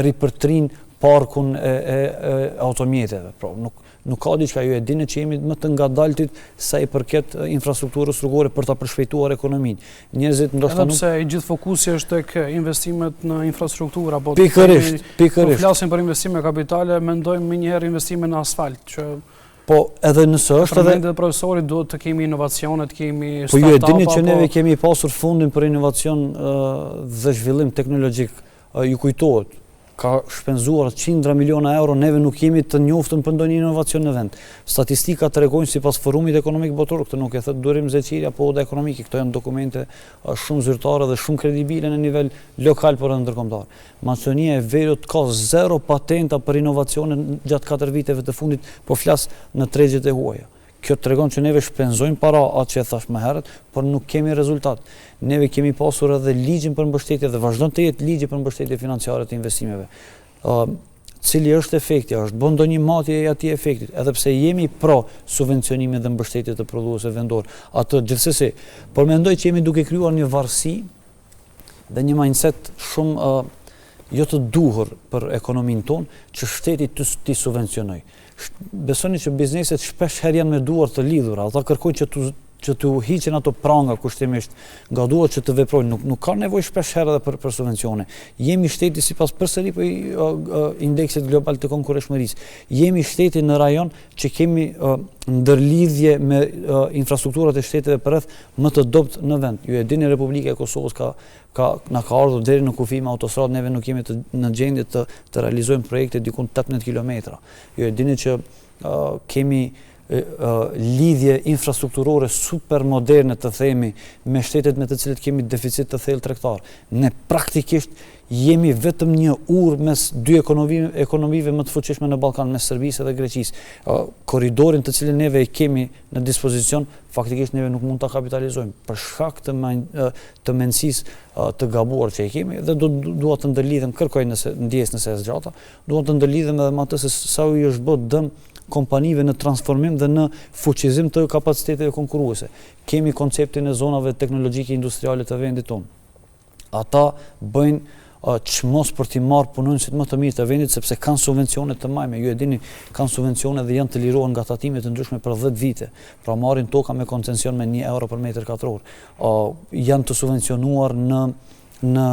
ripërtrin parkun e automjeteve. Pra, nuk ka diçka, ju e dini që jemi më të ngadaltit sa i përket infrastrukturës rrugore për ta përshpejtuar ekonominë. Njerëzit ndoshta nuk... Edhe pse i gjithë fokusi është tek investimet në infrastrukturë, apo pikërisht. Kur flasim për investime kapitale, mendojmë menjëherë investime në asfalt, që po edhe nëse është edhe... Përmendet profesorit, duhet të kemi inovacione, të kemi startup... Po ju e dini që neve kemi pasur fundin për inovacion dhe zhvillim teknologjik. Ju kujtohet, ka shpenzuar qindra miliona euro, neve nuk jemi të njoftën për ndonjë inovacion në vend. Statistika tregojnë sipas Forumit Ekonomik Botror, këtë nuk e thot Durim Zeçiri apo Oda Ekonomike, këto janë dokumente shumë zyrtare dhe shumë kredibile në nivel lokal por edhe ndërkombëtar. Maqedonia e Veriut ka 0 patenta për inovacione gjatë 4 viteve të fundit, po flas në tregjet e huaja. Kjo tregon që neve shpenzojmë para, atë që e thash më herët, por nuk kemi rezultat. Neve kemi pasur edhe ligjin për mbështetje dhe vazhdon të jetë ligji për mbështetje financiare të investimeve. Cili është efekti? Është bën ndonjë matje e atij efektit, edhe pse jemi pro subvencionime dhe mbështetje të prodhuesve vendor. Atë gjithsesi, por mendoj që jemi duke krijuar një varësi dhe një mindset shumë jo të duhur për ekonominë tonë, që shteti t'i subvencionoj. Besoni që bizneset shpesh herë janë me duar të lidhura, ata kërkojnë që t'u hiqen ato pranga kushtimisht nga duart që të veprojnë, nuk ka nevojë shpesh herë edhe për subvencione. Jemi shteti sipas përsëri për indeksit global të konkurrentshmërisë. Jemi shteti në rajon që kemi ndërlidhje me infrastrukturat e shteteve përreth më të dobët në vend. Ju e dini, Republika e Kosovës na ka ardhur deri në kufi me autostradë, neve nuk jemi në gjendje të realizojmë projekte diku 18 kilometra. Ju e dini që kemi lidhje infrastrukturore super moderne, të themi, me shtetet me të cilët kemi deficit të thellë tregtar. Ne praktikisht jemi vetëm një urë mes dy ekonomive më të fuqishme në Ballkan, mes Serbisë dhe Greqisë. Korridorin të cilin neve e kemi në dispozicion, faktikisht neve nuk mund ta kapitalizojmë për shkak të mendësisë të gabuar që e kemi, dhe dua të ndërlidhem, kërkoj nëse e zgjata, dua të ndërlidhem edhe me atë se sa u është bërë dëm kompanive në transformim dhe në fuqizim të kapaciteteve konkurruese. Kemi konceptin e zonave teknologjike industriale të vendit tonë. Ata bëjnë çmos për t'i marrë punonësit më të mirë të vendit, sepse kanë subvencione të majme. Ju e dini, kanë subvencione dhe janë të liruar nga tatimet të ndryshme për 10 vite. Pra marrin toka me koncesion me 1 euro për metër katror. Janë të subvencionuar në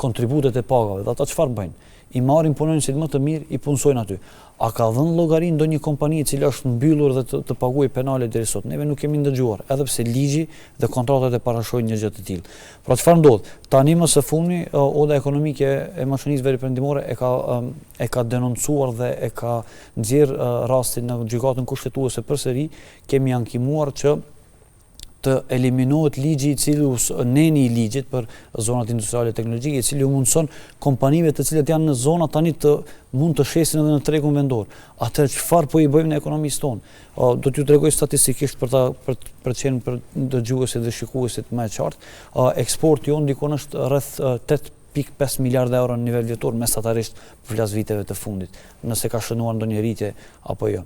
kontributet e pagave. Dhe ata çfarë bëjnë? I marrin punonësit më të mirë, i punësojnë aty. A ka dhënë llogari ndonjë kompani e cila është mbyllur dhe të paguajë penale deri sot? Neve nuk kemi ndëgjuar, edhe pse ligji dhe kontratat e parashojnë një gjë të tillë. Pra çfarë ndodh? Tani më së fundmi, Oda Ekonomike e Maqedonisë Veriperëndimore e ka denoncuar dhe e ka nxjerr rastin në gjykatën kushtetuese përsëri. Kemi ankimuar që të eliminohet ligji neni i ligjit për zonat industriale e teknologjike, i cili u mundson kompanive të cilat janë në zona tani të mund të shesin edhe në tregun vendor. Atëherë çfarë po i bëjmë në ekonomisë tonë? Do t'ju tregoj statistikisht për të qenë për dëgjuesit dhe shikuesit më e qartë, eksporti jonë dikon është rreth 8.5 miliardë euro në nivel vjetor mesatarisht për flas viteve të fundit, nëse ka shënuar ndonjë rritje apo jo.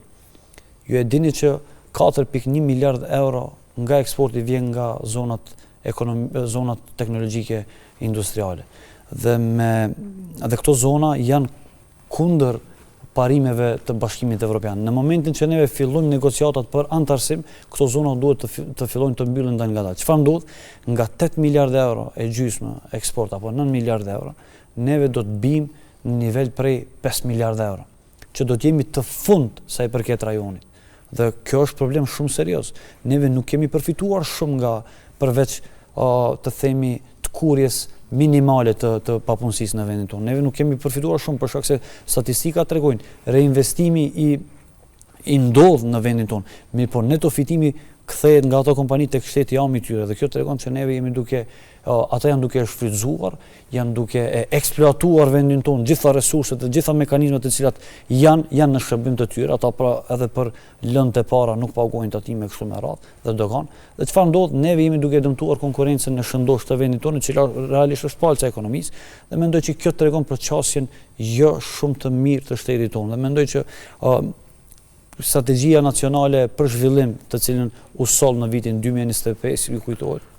Ju e dini që 4.1 miliardë euro nga eksporti vjen nga zonat teknologjike industriale. Dhe këto zona janë kundër parimeve të Bashkimit Evropian. Në momentin që neve fillojmë negociatat për antarësim, këto zona duhet të fillojnë të mbyllen nga dalë. Çfarë ndodh? Nga 8 miliardë euro e gjysmë eksport apo 9 miliardë euro, neve do të bijmë në nivel prej 5 miliardë euro, që do të jemi të fund sa i përket rajonit. Dhe kjo është problem shumë serioz. Neve nuk kemi përfituar shumë nga përveç të themi të kurjes minimale të papunësisë në vendin tonë. Neve nuk kemi përfituar shumë për shkak se statistikat tregojnë reinvestimi i ndodh në vendin tonë. Mirë, por neto fitimi kthehet nga ato kompani tek shteti jam i tyre dhe kjo tregon se neve jemi ata janë duke shfrytzuar, janë duke eksploatuar vendin tonë, gjitha resurset dhe gjitha mekanizmat të cilat janë në shërbim të tyre, ata pra edhe për lëndë e para nuk paguajnë tatime kështu me radhë dhe dogan. Dhe çfarë ndodh? Neve jemi duke dëmtuar konkurrencën në shëndosh të vendit tonë, e cila realisht është palca e ekonomisë, dhe mendoj që kjo tregon për qasjen jo shumë të mirë të shtetit tonë. Dhe mendoj që strategjia nacionale për zhvillim, të cilën u soll në vitin 2025, ju kujtohet,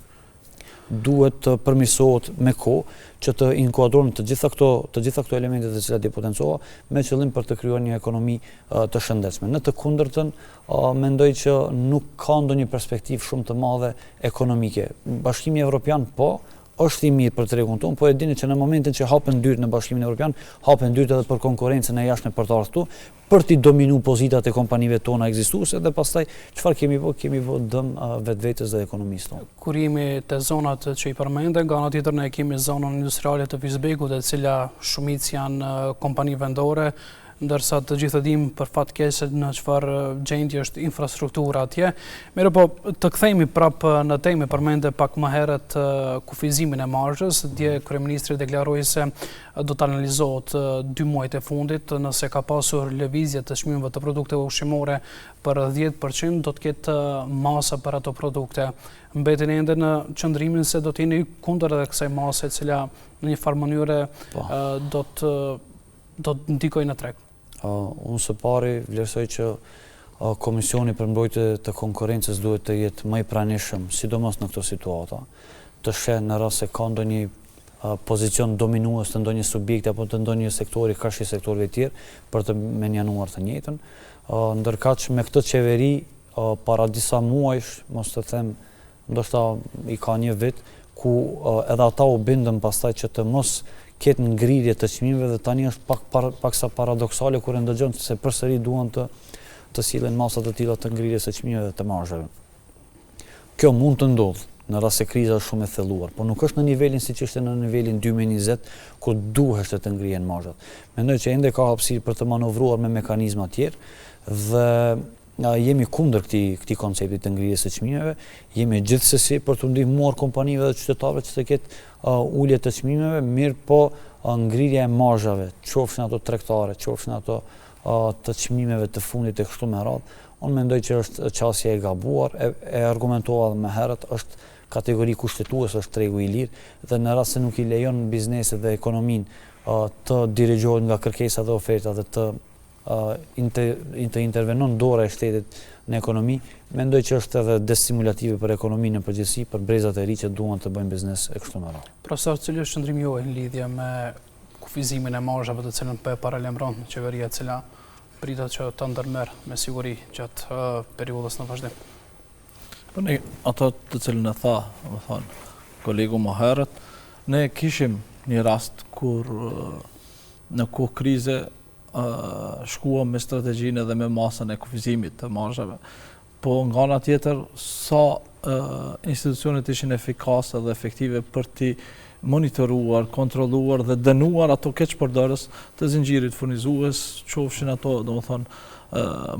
duhet të përmirësohet me kohë që të inkuadrohen të gjitha këto elemente të cilat i potencova me qëllim për të krijuar një ekonomi të shëndetshme. Në të kundërtën, mendoj që nuk ka ndonjë perspektivë shumë të madhe ekonomike. Bashkimi Evropian është i mirë për tregun tonë, po e dini që në momentin që hapen dyert në Bashkimin Evropian, hapen dyert edhe për konkurrencën e jashtme për të ardhur këtu, për t'i dominu pozitat e kompanive tona ekzistuese dhe pastaj çfarë kemi vë dëm vetvetes dhe ekonomisë tonë. Kur jemi te zonat që i përmendën, nga ana tjetër ne kemi zonën industriale të Vizbekut, e cila shumicë janë kompani vendore, ndërsa të gjithë dim për fat keq se në çfarë gjendje është infrastruktura atje. Mirë, po të kthehemi prapë në temë, përmendë pak më herët kufizimin e marzhës. Dje kryeministri deklaroi se do të analizohet 2 muajt e fundit, nëse ka pasur lëvizje të çmimeve të produkteve ushqimore për 10%, do të ketë masa për ato produkte. Mbeten ende në qëndrimin se do të jeni kundër edhe kësaj mase, e cila në një farë mënyre do të ndikojë në treg. Unë së pari vlerësoj që Komisioni për mbrojtje të konkurrencës duhet të jetë më i pranishëm, sidomos në këto situata, të sheh në rast se ka ndonjë pozicion dominues të ndonjë subjekti apo të ndonjë sektori kaq si sektorëve të tjerë për të menjanuar të njëjtën. Ndërkaq me këtë qeveri para disa muajsh, mos të them, ndoshta i ka një vit, ku edhe ata u bindën pastaj që të mos ketë ngrirje të çmimeve dhe tani është paksa paradoksale kur e ndëgjon se përsëri duan të sillen masa të tilla të ngrirjes së çmimeve dhe të marzhave. Kjo mund të ndodhë në rast se kriza është shumë e thelluar, por nuk është në nivelin siç ishte në nivelin 2020 kur duhet të ngrihen marzhat. Mendoj që ende ka hapësirë për të manovruar me mekanizma të tjerë dhe jemi kundër këtij koncepti të ngrirjes së çmimeve, jemi gjithsesi për të ndihmuar kompanive dhe qytetarëve që të ketë ulje të çmimeve, mirë po ngrirja e marzhave, qofshin ato tregtare, qofshin ato të çmimeve të fundit e kështu me radhë, unë mendoj që është qasje e gabuar, e argumentuar edhe më herët, është kategori kushtetuese, është tregu i lirë dhe në rast se nuk i lejon bizneset dhe ekonominë të dirigjohet nga kërkesa dhe oferta dhe të intervenon dora e shtetit në ekonomi, mendoj që është edhe destimulative për ekonominë në përgjithësi, për brezat e ri që duan të bëjnë biznes e kështu me radhë. Profesor, cili është qëndrimi juaj në lidhje me kufizimin e marzhave të cilën po e paralajmëron qeveria, e cila pritet që të ndërmerr me siguri gjatë periudhës në vazhdim? Po ne ato të cilën e tha, më thonë, kolegu më herët, ne kishim një rast kur në kohë krize shkuam me strategjinë edhe me masën e kufizimit të marzhave. Po nga ana tjetër, sa institucionet ishin efikase dhe efektive për t'i monitoruar, kontrolluar dhe dënuar ato keqpërdorës të zinxhirit furnizues, qofshin ato, domethënë,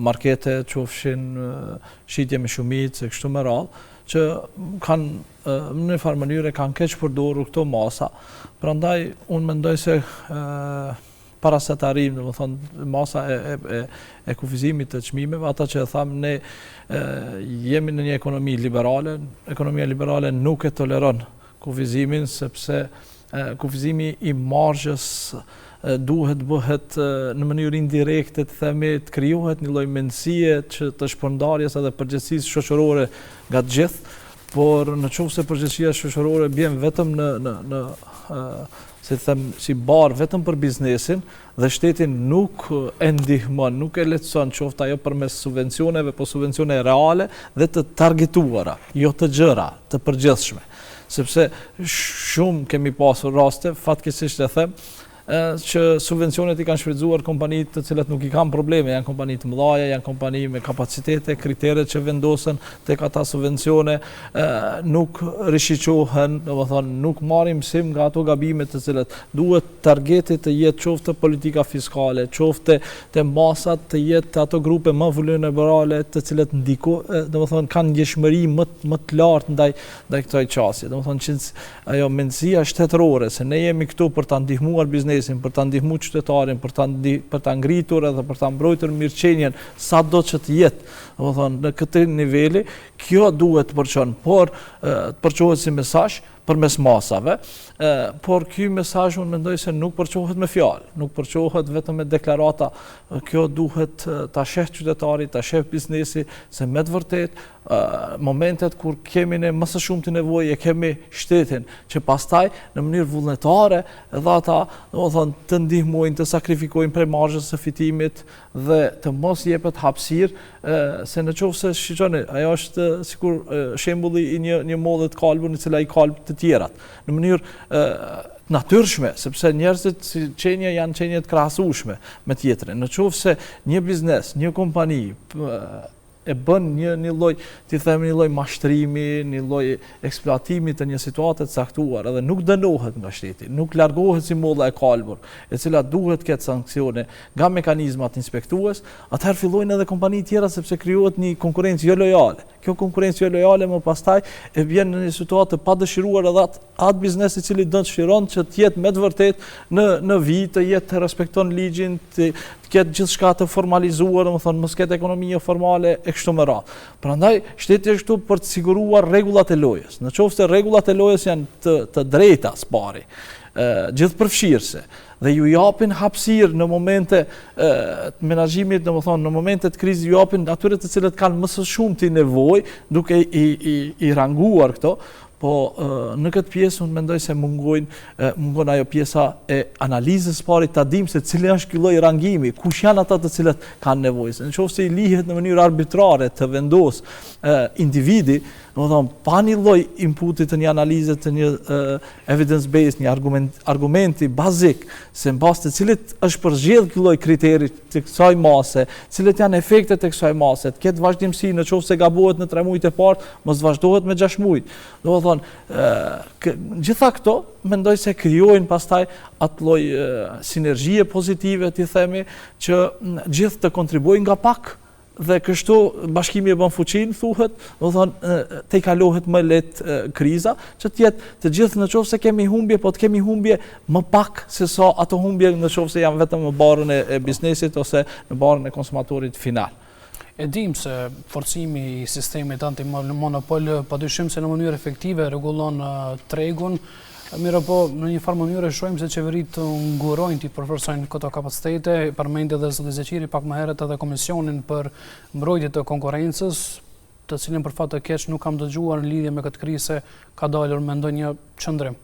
markete, qofshin shitje me shumicë e kështu me radhë, që kanë në një farë mënyrë kanë keq përdorur këto masa. Prandaj unë mendoj se para se të arrijmë, domethënë masa e kufizimit të çmimeve, ata që e thamë ne jemi në një ekonomi liberale. Ekonomia liberale nuk e toleron kufizimin sepse kufizimi i marzhës duhet bëhet në mënyrë indirekte, të themi, të krijohet një lloj mendësie që të shpërndarjes edhe përgjegjësisë shoqërore nga të gjithë, por në qoftë se përgjegjësia shoqërore bjen vetëm në si barë vetëm për biznesin dhe shtetin nuk e ndihmon, nuk e lehtëson, qoftë ajo përmes subvencioneve, po subvencione reale dhe të targetuara, jo të gjëra, të përgjithshme. Sepse shumë kemi pasur raste, fatkeqësisht e them, që subvencionet i kanë shfrytzuar kompanitë të cilat nuk i kanë probleme, janë kompani të mëdha, janë kompani me kapacitete, kriteret që vendosen tek ata subvencione nuk rishiqohen, domethënë nuk marrin mësim nga ato gabimet të cilat duhet targeti të jetë qoftë politika fiskale, qoftë te masat të jetë ato grupe më vulnerable të cilat domethënë kanë ndjeshmëri më të lartë ndaj këtij çësje. Domethënë që ajo mendësia shtetërore se ne jemi këtu për ta ndihmuar biznesin, për ta ndihmuar qytetarin, për ta ngritur edhe për ta mbrojtur mirëqenien sado që të jetë, domethënë në këtë niveli, kjo duhet të përçon, por të përçohet si mesazh përmes masave, por ky mesazh unë mendoj se nuk përçohet me fjalë, nuk përçohet vetëm me deklarata. Kjo duhet ta sheh qytetari, ta sheh biznesi se me të vërtet momentet kur kemi ne më së shumti nevojë e kemi shtetin që pastaj në mënyrë vullnetare edhe ata domethënë të ndihmojnë, të sakrifikojnë prej marzhës së fitimit dhe të mos jepet hapësirë se në qoftë se shiqoni, ajo është sikur shembulli i një molle të kalbur në cila i kalb të tjerat në mënyrë natyrshme, sepse njerëzit si qenja janë qenje të krahasueshme me tjetrin. Në qoftë se një biznes, një kompani e bën një lloj, ti themi një lloj mashtrimi, një lloj eksploatimi të një situate të caktuar, edhe nuk dënohet nga shteti, nuk largohet si molla e kalbur, e cila duhet të ketë sanksione nga mekanizmat inspektues, atëherë fillojnë edhe kompani tjera sepse krijohet një konkurrencë jo lojale. Kjo konkurrencë jo lojale më pastaj e vjen në një situatë të padëshiruar edhe atë biznes i cili dëshiron që të jetë me të vërtet në vit, të jetë të respekton ligjin, të ketë gjithçka të formalizuar, domethënë mos ketë ekonomi formale e kështu me radhë. Prandaj shteti është këtu për të siguruar rregullat e lojës. Në qoftë se rregullat e lojës janë të drejta spari, gjithëpërfshirëse dhe ju japin hapësirë në momente të menaxhimit, domethënë në momente të krizës ju japin atyre të cilët kanë më së shumti nevojë, duke i ranguar këto. Po në këtë pjesë unë mendoj se mungon ajo pjesa e analizës parit, ta dim se cili është ky lloj rangimi, kush janë ata të cilët kanë nevojë. Nëse i lihet në mënyrë arbitrare të vendos individi, domethënë pa një lloj inputi të një analize të një evidence based, një argumenti bazik se mbas të cilit është përzgjedh ky lloj kriteri të kësaj mase, cilat janë efektet e kësaj mase, të ketë vazhdimsi nëse gabohet në 3 muajt e parë, mos vazhdohet me 6 muaj. Gjitha këto mendoj se krijojnë pastaj atë lloj sinergjie pozitive, ti themi, që gjithë të kontribuojnë nga pak dhe kështu bashkimi e bën fuqinë, thuhet, domethënë te kalohet më lehtë kriza, që të jetë të gjithë nëse kemi humbje, po të kemi humbje më pak se sa ato humbje nëse janë vetëm në barrën e biznesit ose në barrën e konsumatorit final. E dim se forcimi i sistemit antimonopol padyshim se në mënyrë efektive rregullon tregun. Mirë po, në një farë mënyrë shohim se qeveritë ngurojnë të përforcojnë këto kapacitete, përmendi edhe zoti Zeqiri pak më herët edhe Komisionin për mbrojtje të konkurrencës, të cilin për fat të keq nuk kam dëgjuar në lidhje me këtë krizë ka dalur me ndonjë qëndrim.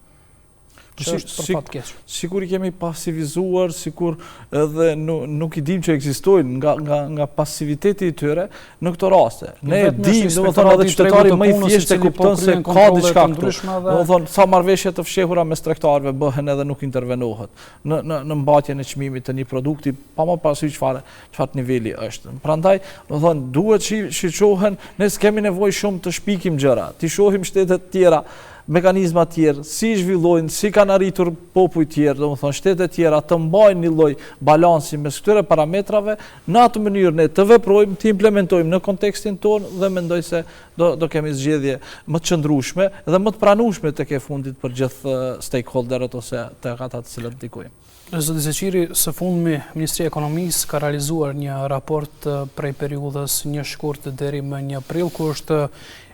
Sikur i kemi pasivizuar, sikur edhe nuk i dim që ekzistojnë nga pasiviteti i tyre në këto raste. Ne dim, domethënë edhe qytetari më i thjeshtë e kupton se ka diçka këtu. Domethënë sa marrëveshje të fshehura mes tregtarëve bëhen edhe nuk intervenohet në mbajtjen e çmimit të një produkti, pa më parasysh çfarë niveli është. Prandaj, domethënë duhet shiqohen, ne s'kemi nevojë shumë të shpikim gjëra. Ti shohim shtetet tjera mekanizma tjerë, si zhvillojnë, si kanë arritur popuj tjerë, domethënë shtetet tjera të mbajnë një lloj balansi mes këtyre parametrave, në atë mënyrë ne të veprojmë, të implementojmë në kontekstin tonë dhe mendoj se do kemi zgjedhje më të qëndrueshme dhe më të pranueshme tek e fundit për gjithë stakeholderët ose tek ata të cilët ndikojnë. Zoti Zeqiri, së fundmi, Ministria e Ekonomisë ka realizuar një raport prej periudhës 1 shkurt deri më 1 prill, ku është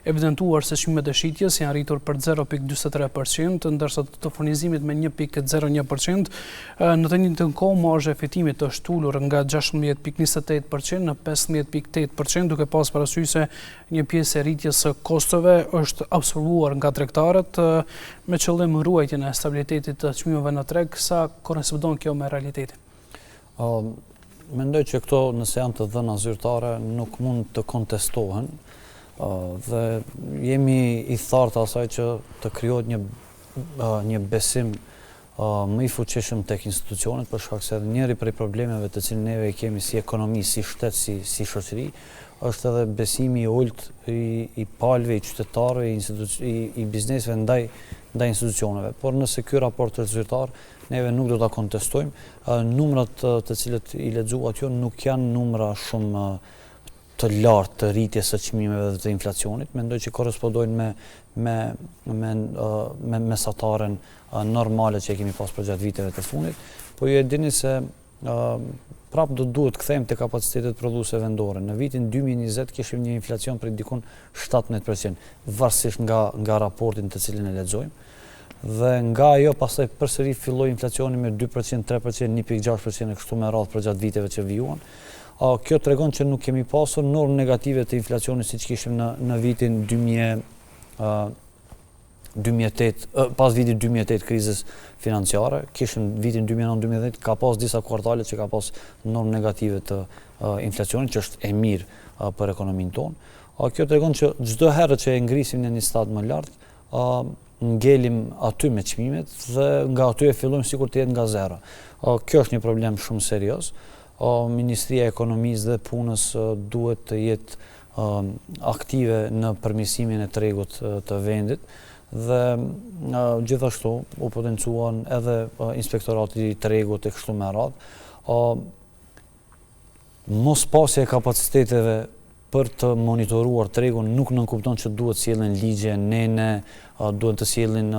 evidentuar se çmimet e shitjes janë arritur për 0.43%, ndërsa të furnizimit me 1.01%. Në të njëjtën kohë, marrja e fitimit është ulur nga 16.28% në 15.8%, duke pas parasysh se një pjesë e rritjes së kostove është absorbuar nga tregtarët me qëllim ruajtjen e stabilitetit të çmimeve në treg. Sa korrespondon kjo me realitetin? Mendoj që këto, nëse janë të dhëna zyrtare, nuk mund të kontestohen. Dhe jemi i thartë asaj që të krijohet një besim më i fuqishëm tek institucionet, për shkak se njëri prej problemeve të cilin neve i kemi si ekonomi, si shtet, si shoqëri, është edhe besimi i ulët i palëve, i qytetarëve, i biznesve ndaj institucioneve. Por nëse ky raport është zyrtar, neve nuk do ta kontestojmë. Numrat të cilët i lexuat ju nuk janë numra shumë të lartë të rritjes së çmimeve dhe të inflacionit, mendoj që korrespondojnë me mesataren normale që e kemi pas për gjatë viteve të fundit, po ju e dini se prapë do duhet kthejmë te kapacitetet prodhuese vendore. Në vitin 2020 kishim një inflacion për dikun 17%, varësisht nga raportin të cilin e lexojmë. Dhe nga ajo pastaj përsëri filloi inflacioni me 2%, 3%, 1.6% e kështu me radhë për gjatë viteve që vijuan. Kjo tregon që nuk kemi pasur normë negative të inflacionit siç kishim në vitin 2008, pas vitit 2008 krizës financiare, kishim vitin 2009-2010, ka pas disa kvartale që ka pas normë negative të inflacionit, që është e mirë për ekonominë tonë. Kjo tregon që çdo herë që e ngrisim në një stad më lart, ngelim aty me çmimet dhe nga aty e fillojmë sikur të jetë nga zero. Kjo është një problem shumë serioz. Ministria e Ekonomisë dhe Punës duhet të jetë aktive në përmirësimin e tregut të vendit dhe gjithashtu u potencuan edhe inspektorati i tregut e kështu me radhë. Mos pasja e kapaciteteve për të monitoruar tregun nuk nënkupton që duhet sjellin ligje nene, duhet të sjellin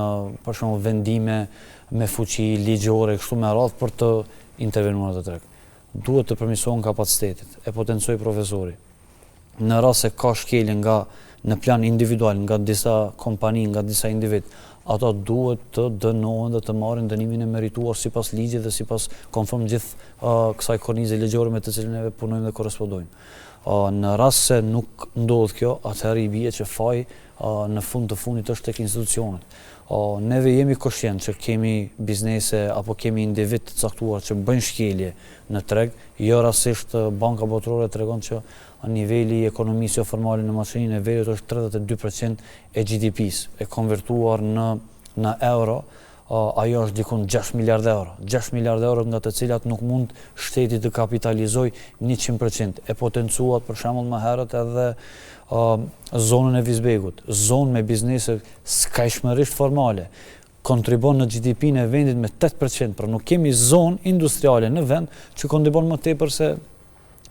për shembull vendime me fuqi ligjore e kështu me radhë për të intervenuar atë treg. Duhet të përmirësohen kapacitetet, e potencoj profesori. Në rast se ka shkelje në plan individual, nga disa kompani, nga disa individ, ata duhet të dënohen dhe të marrin dënimin e merituar sipas ligjit dhe sipas konform gjithë kësaj kornize ligjore me të cilën ne punojmë dhe korrespondojmë. Në rast se nuk ndodh kjo, atëherë i bie që faji në fund të fundit është tek institucionet. Neve jemi koshient që kemi biznese apo kemi individ të caktuar që bëjnë shkelje në treg, jo rastësisht Banka Botërore tregon që niveli i ekonomisë jo formale në mashininë e veriut është 32% e GDP-s, e konvertuar në euro, ajo është dikun 6 miliard euro. 6 miliard euro nga të cilat nuk mund shteti të kapitalizoj 100%. E potencuat për shembull më herët edhe zonën e Vizbegut, zonë me biznese skajshmërisht formale, kontribon në GDP-n e vendit me 8%, por nuk kemi zonë industriale në vend që kontribon më tepër se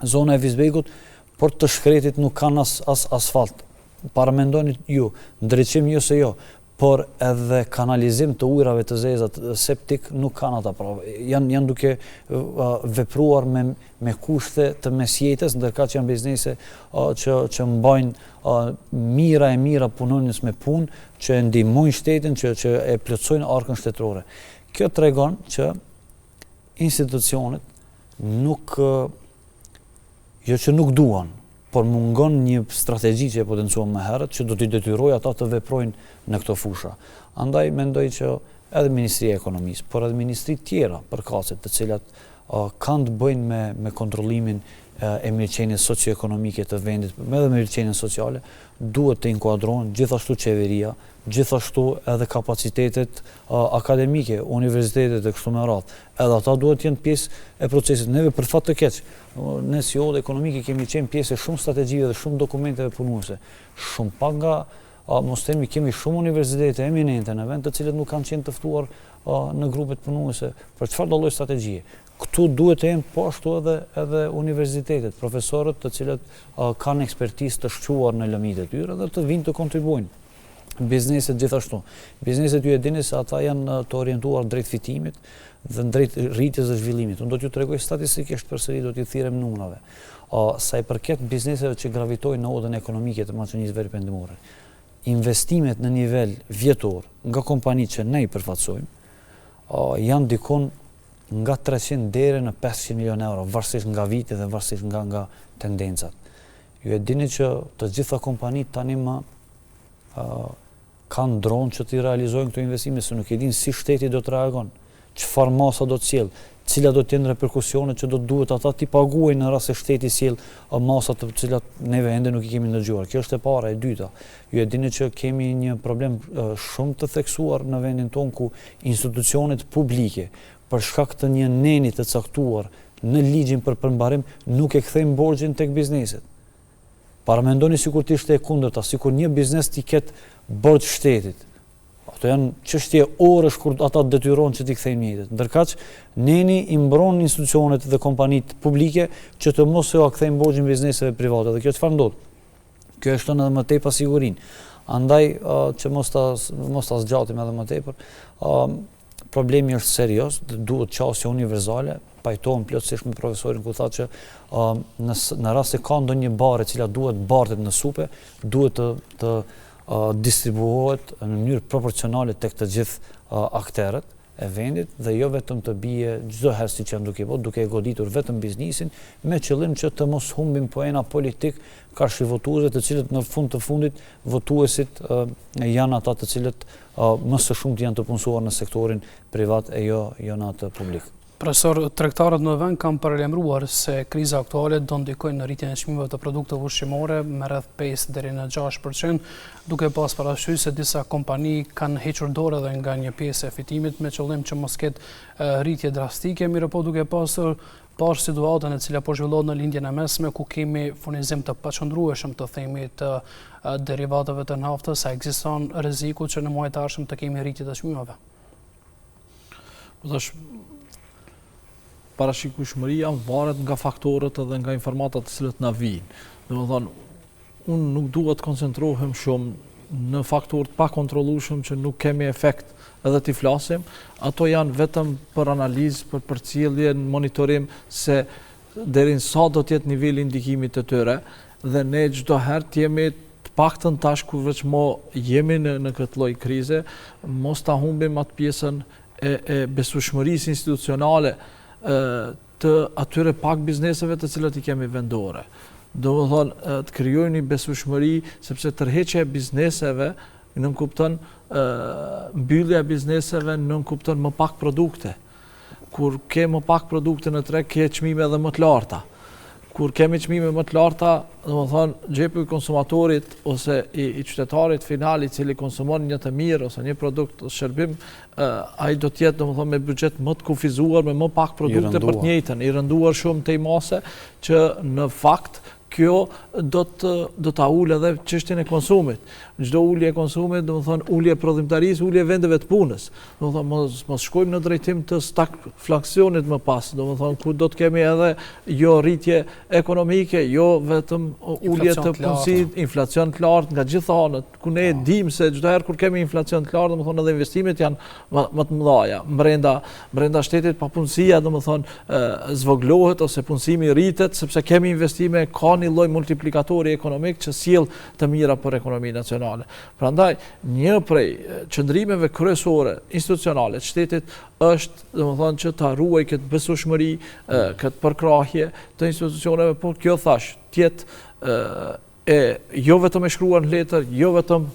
zona e Vizbegut, por të shkretit nuk kanë as asfalt. Paramendoni ju, ndriçim jo se jo, por edhe kanalizim të ujrave të zeza septik nuk kanë ata. Janë duke vepruar me kushte të mesjetës, ndërkaq që janë biznese që mbajnë mira punonjës me punë, që ndihmojnë shtetin, që e plotësojnë arkën shtetërore. Kjo tregon që institucionet nuk duan, por mungon një strategji që e potencuam më herët, që do t'i detyroj ata të veprojnë në këto fusha. Andaj mendoj që edhe Ministria e Ekonomisë, por edhe ministri tjera përkatëse, të cilat kanë të bëjnë me kontrollimin e mirëqenies socioekonomike të vendit, edhe mirëqenien sociale, duhet të inkuadrohen gjithashtu qeveria, gjithashtu edhe kapacitetet akademike, universitetet e kështu me radhë. Edhe ata duhet të jenë pjesë e procesit. Neve për fat të keq, ne si odë ekonomike kemi qenë pjesë e shumë strategjive dhe shumë dokumenteve punuese. Shumë pak nga mos themi kemi shumë universitete eminente në vend të cilët nuk kanë qenë të ftuar në grupet punuese për çfarë lloj strategjie. Këtu duhet të jenë po ashtu edhe universitetet, profesorët të cilët kanë ekspertizë të shquar në lëmit e tyre dhe të vinë të kontribuojnë. Bizneset gjithashtu. Bizneset ju e dini se ata janë të orientuar drejt fitimit dhe drejt rritjes dhe zhvillimit. Unë do t'ju tregoj statistikisht përsëri, do t'ju thirrem numrave. Sa i përket bizneseve që gravitojnë në odën ekonomike të Maqedonisë Veriperëndimore, investimet në nivel vjetor nga kompanitë që ne i përfaqësojmë janë dikon nga 300 deri në 500 milion euro, varësisht nga viti dhe varësisht nga tendencat. Ju e dini që të gjitha kompanitë tani kanë dronë që t'i realizojnë këto investime, se nuk e din si shteti do të reagon, çfarë masa do të sjell, cilat do të jenë reperkusionet që do të duhet ata t'i paguajnë në rast se shteti sjell masa të cilat neve ende nuk i kemi ndëgjuar. Kjo është e para. E dyta, ju e dini që kemi një problem shumë të theksuar në vendin tonë ku institucionet publike për shkak të një neni të caktuar në ligjin për përmbarim nuk e kthejnë borxhin tek bizneset. Paramendoni sikur të ishte e kundërta, sikur një biznes t'i ketë borxh shtetit. Ato janë çështje orësh kur ata detyrohen që t'i kthejnë mjetet. Ndërkaq neni i mbron institucionet dhe kompanitë publike që të mos u kthejnë borxhin bizneseve private. Dhe kjo çfarë ndodh? Kjo e shton edhe më tej pasigurinë. Andaj që mos ta zgjatim edhe më tepër, problemi është serioz, duhet qasje universale. Pajtohem plotësisht me profesorin ku tha që në rast se ka ndonjë bare e cila duhet bartet në supe, duhet të distribuohet në mënyrë proporcionale tek të gjithë akterët e vendit dhe jo vetëm të bie çdo herë siç janë duke goditur vetëm biznesin me qëllim që të mos humbim poena politik karshi votuesve të cilët në fund të fundit votuesit janë ata të cilët më së shumti janë të punësuar në sektorin privat e jo në atë publik. Profesor, tregtarët në vend kanë paralajmëruar se kriza aktuale do ndikojnë në rritjen e çmimeve të produkteve ushqimore me rreth 5 deri në 6%, duke pas parasysh se disa kompani kanë hequr dorë edhe nga një pjesë e fitimit me qëllim që mos ketë rritje drastike, mirëpo duke pasur situatën e cila po zhvillohet në lindjen e mesme ku kemi furnizim të paqëndrueshëm të themi të derivateve të naftës, sa ekziston rreziku që në muajt e ardhshëm të kemi rritje të çmimeve. Parashikueshmëria varet nga faktorët edhe nga informatat të cilët na vijnë. Domethënë, unë nuk dua të koncentrohem shumë në faktorët pa kontrollueshëm që nuk kemi efekt edhe t'i flasim. Ato janë vetëm për analizë, për përcjellje, monitorim se deri sa do të jetë niveli i ndikimit të tyre dhe ne çdo herë të jemi të paktën tash kur veçmo jemi në këtë lloj krize, mos ta humbim atë pjesën e besueshmërisë institucionale të atyre pak bizneseve të cilat i kemi vendore. Domethënë të krijojmë një besueshmëri sepse tërheqja e bizneseve nën kupton mbyllja e bizneseve nën kupton më pak produkte. Kur ke më pak produkte në treg, ke çmime edhe më të larta. Kur kemi çmime më të larta, domethënë xhepi i konsumatorit ose i qytetarit final i cili konsumon një të mirë ose një produkt ose shërbim, ai do të jetë domethënë me buxhet më të kufizuar me më pak produkte për të njëjtën, i rënduar shumë tej mase që në fakt kjo do ta ulë edhe çështjen e konsumit. Çdo ulje e konsumit, domethënë ulje e prodhimtarisë, ulje e vendeve të punës. Domethënë mos shkojmë në drejtim të stagflacionit më pas, domethënë ku do të kemi edhe jo rritje ekonomike, jo vetëm ulje të punësit, inflacion të lartë nga gjitha anët, ku ne dimë se çdo herë kur kemi inflacion të lartë, domethënë edhe investimet janë më të mëdha. Brenda shtetit papunësia domethënë zvoglohet ose punësimi rritet sepse kemi investime, ka një lloj multiplikatori ekonomik që sjell të mira për ekonominë nacionale. Prandaj, një prej qëndrimeve kryesore institucionale të shtetit është, domethënë, që ta ruaj këtë besueshmëri, këtë përkrahje të institucioneve, por kjo thash, të jetë jo vetëm e shkruar në letër, jo vetëm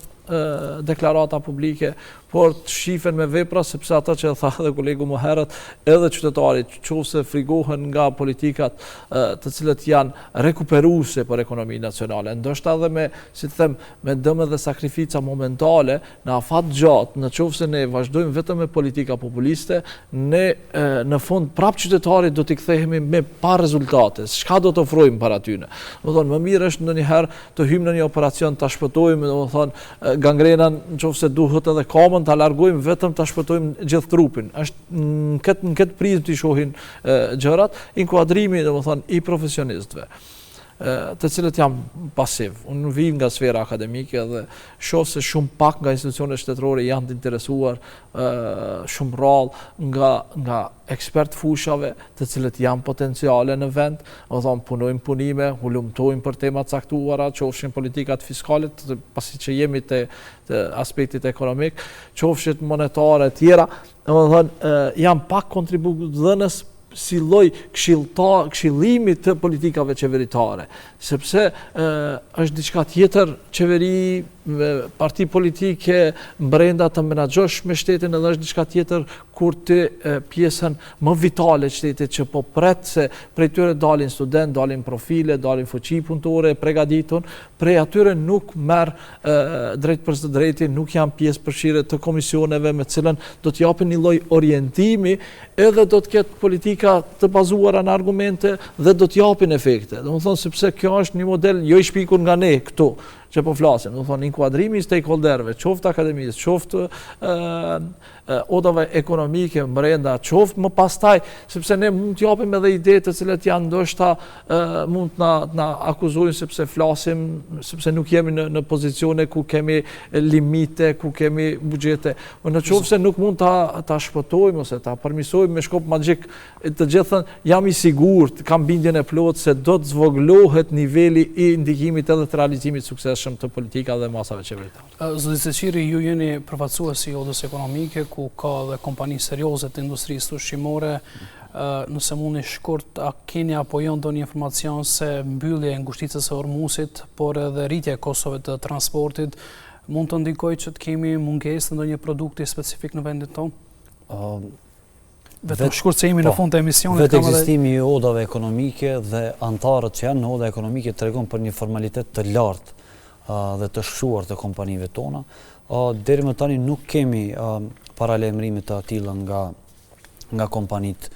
deklarata publike, por të shifen me vepra, sepse ata që e tha dhe kolegu më herët, edhe qytetarit, qofse frigohen nga politikat të cilët janë rekuperuese për ekonominë nacionale, ndoshta edhe me, si të them, me dëme dhe sakrifica momentale, në afat gjatë, në qofse ne vazhdojmë vetëm me politika populiste, ne në fund prap qytetarit do t'i kthehemi me pa rezultate. Çka do të ofrojmë para tyne? Do thonë, më mirë është ndonjëherë të hyjmë në një operacion ta shpëtojmë, do thonë, gangrenën nëse duhet edhe kamën ta largojmë, vetëm ta shpëtojmë gjithë trupin. Është në këtë prizmë të shohin gjërat, inkuadrimi, do të thonë, i profesionistëve, të cilët janë pasiv. Unë vij nga sfera akademike dhe shoh se shumë pak nga institucionet shtetërore janë të interesuar shumë rrallë nga ekspert fushave të cilët janë potenciale në vend, do thonë punojmë punime, hulumtojmë për tema caktuara, qofshin politikat fiskale, pasi që jemi të aspektit ekonomik, qofshin monetare tjera, do thonë janë pak kontributdhënës si lloj këshillimi të politikave qeveritare, sepse është diçka tjetër qeveri, parti politike brenda të menaxhosh me shtetin, edhe është diçka tjetër kur ti pjesën më vitale të shtetit që po pret se prej tyre dalin student, dalin profile, dalin fuqi punëtore, përgatitur, prej atyre nuk merr drejt për së drejti, nuk janë pjesë përfshirë të komisioneve me cilën do të japin një lloj orientimi, edhe do të ketë politika të bazuara në argumente dhe do të japin efekte. Domethënë sepse kjo është një model jo i shpikur nga ne këtu që po flasim, do thonë inkuadrimi i stakeholderëve, qoftë akademisë, qoftë odave ekonomike brenda, qoftë më pastaj, sepse ne mund të japim edhe ide të cilat janë ndoshta mund na akuzojnë sepse flasim, sepse nuk jemi në pozicione ku kemi limite, ku kemi buxhete. Në qoftë se nuk mund ta shpëtojmë ose ta përmirësojmë me shkop magjik të gjithën, jam i sigurt, kam bindjen e plotë se do të zvoglohet niveli i ndikimit edhe të realizimit suksesshëm të politika dhe masave qeveritare. Zoti Seqiri, ju jeni përfaqësues i odës ekonomike, ku ka dhe kompani serioze të industrisë ushqimore. Nëse mundi shkurt, a keni apo jo ndonjë informacion se mbyllja e ngushticës së Hormuzit, por edhe rritja e kostove të transportit mund të ndikojë që të kemi mungesë të ndonjë produkti specifik në vendin tonë? Vetëm shkurt se jemi në fund të emisionit. Vetë ekzistimi i odave ekonomike dhe antarët që janë në oda ekonomike tregon për një formalitet të lartë dhe të shquar të kompanive tona. Deri më tani nuk kemi paralajmërime të tilla nga kompanitë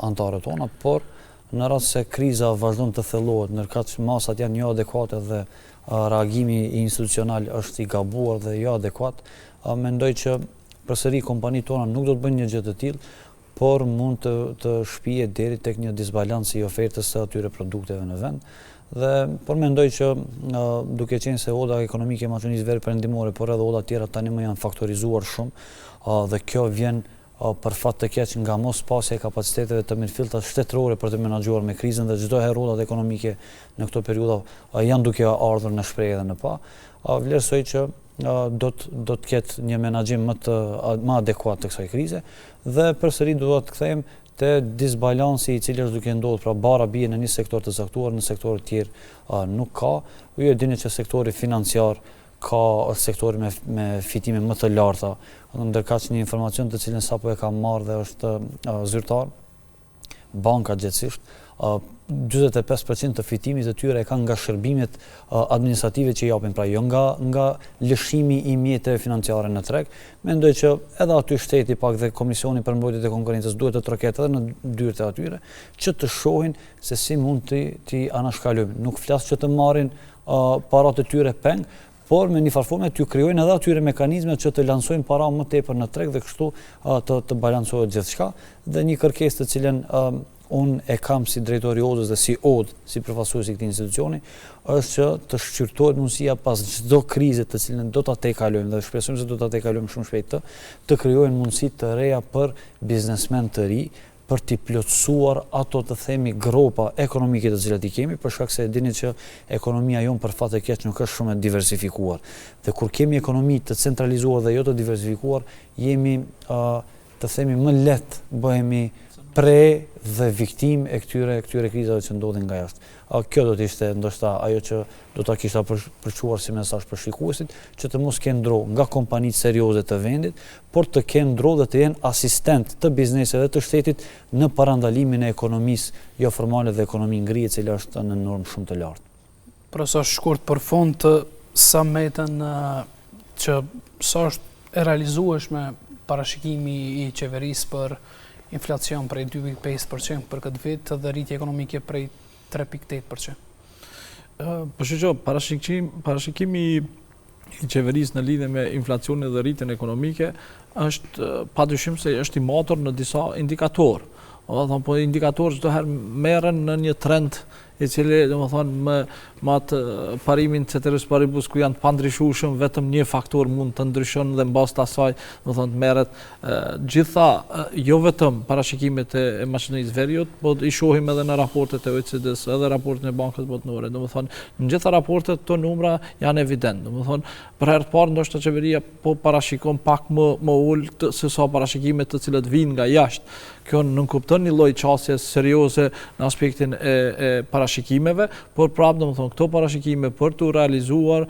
antare tona, por në rast se kriza vazhdon të thellohet, ndërkaq masat janë jo adekuate dhe reagimi institucional është i gabuar dhe jo adekuat, mendoj që përsëri kompanitë tona nuk do të bëjnë një gjë të tillë, por mund të shpihet deri tek një disbalancë i ofertës së atyre produkteve në vend. Por mendoj që duke qenë se oda ekonomike e Maqedonisë Veriut Perëndimore, por edhe oda tjera tani më janë faktorizuar shumë dhe kjo vjen për fat të keq nga mos pasja e kapaciteteve të mirëfillta shtetërore për të menaxhuar me krizën, dhe çdo herë odat ekonomike në këtë periudhë janë duke ardhur në shprehje dhe në pa. Vlerësoj që do të ketë një menaxhim më adekuat të kësaj krize dhe përsëri do të kthejmë te disbalansi i cili është duke ndodhur, pra bara bie në një sektor të caktuar, në sektorë të tjerë nuk ka. Ju e dini që sektori financiar është sektori me fitime më të larta, ndërkaq një informacion të cilën sapo e kam marrë dhe është zyrtar, bankat gjithsesi 45% të fitimit të tyre e kanë nga shërbimet administrative që japin, pra jo nga lëshimi i mjeteve financiare në treg. Mendoj që edhe aty shteti pak dhe Komisioni për Mbrojtje të Konkurrencës duhet të troket edhe në dyrët e atyre që të shohin se si mund t'i anashkalojmë. Nuk flas që të marrin parat e tyre peng, por me një farforme t'ju krijojnë edhe atyre mekanizme që të lansojnë para më tepër në treg dhe kështu të balancohet gjithçka. Dhe një kërkesë të cilën unë e kam si drejtori odës dhe si përfaqësues i këtij institucioni, është që të shqyrtohet mundësia pas çdo krize të cilën do ta tejkalojmë, dhe shpresojmë se do ta tejkalojmë shumë shpejt, të krijohen mundësi të reja për biznesmen të ri, për t'i plotësuar ato, të themi, gropa ekonomike të cilat i kemi, për shkak se e dini që ekonomia jonë për fat të keq nuk është shumë e diversifikuar. Dhe kur kemi ekonomi të centralizuar dhe jo të diversifikuar, jemi të themi më lehtë bëhemi pre dhe viktim e këtyre krizave që ndodhin nga jashtë. Kjo do të ishte ndoshta ajo që do ta kisha përçuar si mesazh për shikuesit, që të mos kenë ndro nga kompanitë serioze të vendit, por të kenë ndro dhe të jenë asistent të biznesit dhe të shtetit në parandalimin e ekonomisë jo formale dhe ekonomi ngrirë, e cila është në normë shumë të lartë. Profesor, shkurt për fund, sa metën që sa është e realizueshme parashikimi i qeverisë për inflacion prej 2.5% për këtë vit dhe rritje ekonomike prej 3.8%. Po shqo, parashikimi i qeverisë në lidhje me inflacionin dhe rritjen ekonomike është padyshim se është i matur në disa indikatorë. Po indikatorë çdo herë merren në një trend i cili me atë parimin ceteris paribus ku janë të pandryshueshëm, vetëm një faktor mund të ndryshon dhe mbas të asaj merret gjitha jo vetëm parashikimet e Maqedonisë Veriut, po i shohim edhe në raportet e OECD-s, edhe raportin e Bankës Botërore. Në gjitha raportet këto numra janë evident. Për herë të parë ndoshta qeveria po parashikon pak më ulët se sa parashikimet të cilët vijnë nga jashtë. Kjo nuk kupton një lloj qasje serioze në aspektin e parashikimeve, por prapë këto parashikime për të realizuar,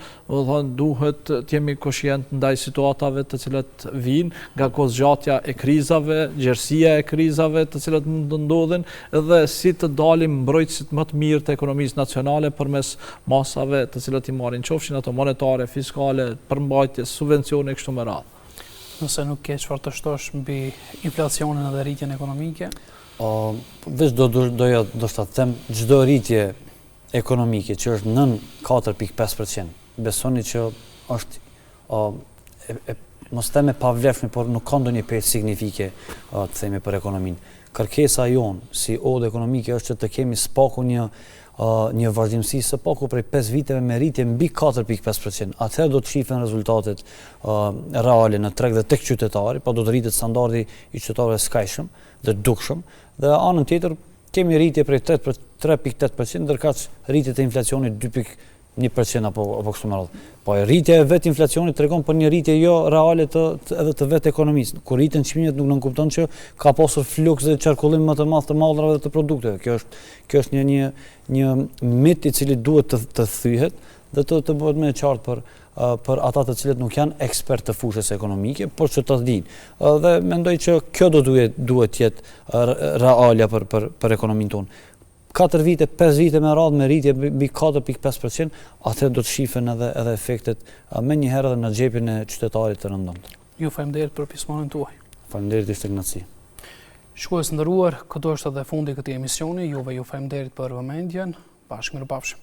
duhet të jemi koshient ndaj situatave të cilat vijnë nga kozgjatja e krizave, gjerësia e krizave të cilat mund të ndodhin, dhe si të dalim mbrojtësit më të mirë të ekonomisë nacionale përmes masave të cilat i marrin, qofshin ato monetare, fiskale, përmbajtje, subvencione e kështu me radhë. Nëse nuk ke çfarë të shtosh mbi inflacionin dhe rritjen ekonomike? Veç do të them, çdo rritje ekonomike që është nën 4.5%, besoni që është mos them e pavlefshme, por nuk ka ndonjë pjesë signifike të themi për ekonominë. Kërkesa jonë si odë ekonomike është që të kemi spaku një vazhdimësi së paku prej 5 viteve me rritje mbi 4.5%. Atëherë do të shihen rezultatet reale në treg dhe tek qytetari, pa do të rritet standardi i qytetarëve skajshëm dhe dukshëm, dhe anën tjetër kemi rritje prej 3.8%, ndërkaq rritjet e inflacionit 2.1% apo kështu me radhë. Po rritja e vetë inflacionit tregon për një rritje jo reale edhe të vetë ekonomisë. Kur rriten çmimet nuk nënkupton që ka pasur fluks dhe qarkullim më të madh të mallrave dhe të produkteve. Kjo është një mit i cili duhet të thyhet dhe të bëhet më e qartë për ata të cilët nuk janë ekspert të fushës ekonomike, por që të dinë. Dhe mendoj që kjo duhet të jetë realja për ekonominë tonë. 4 vite, 5 vite me radhë me rritje mbi 4.5%, atëherë do të shihen edhe efektet me njëherë edhe në xhepin e qytetarit të rëndomtë. Ju faleminderit për pjesëmarrjen tuaj. Faleminderit, ishte kënaqësi. Shikues të nderuar, këto është edhe fundi i këtij emisioni. Juve ju faleminderit për vëmendjen. Bashkë mirupafshim.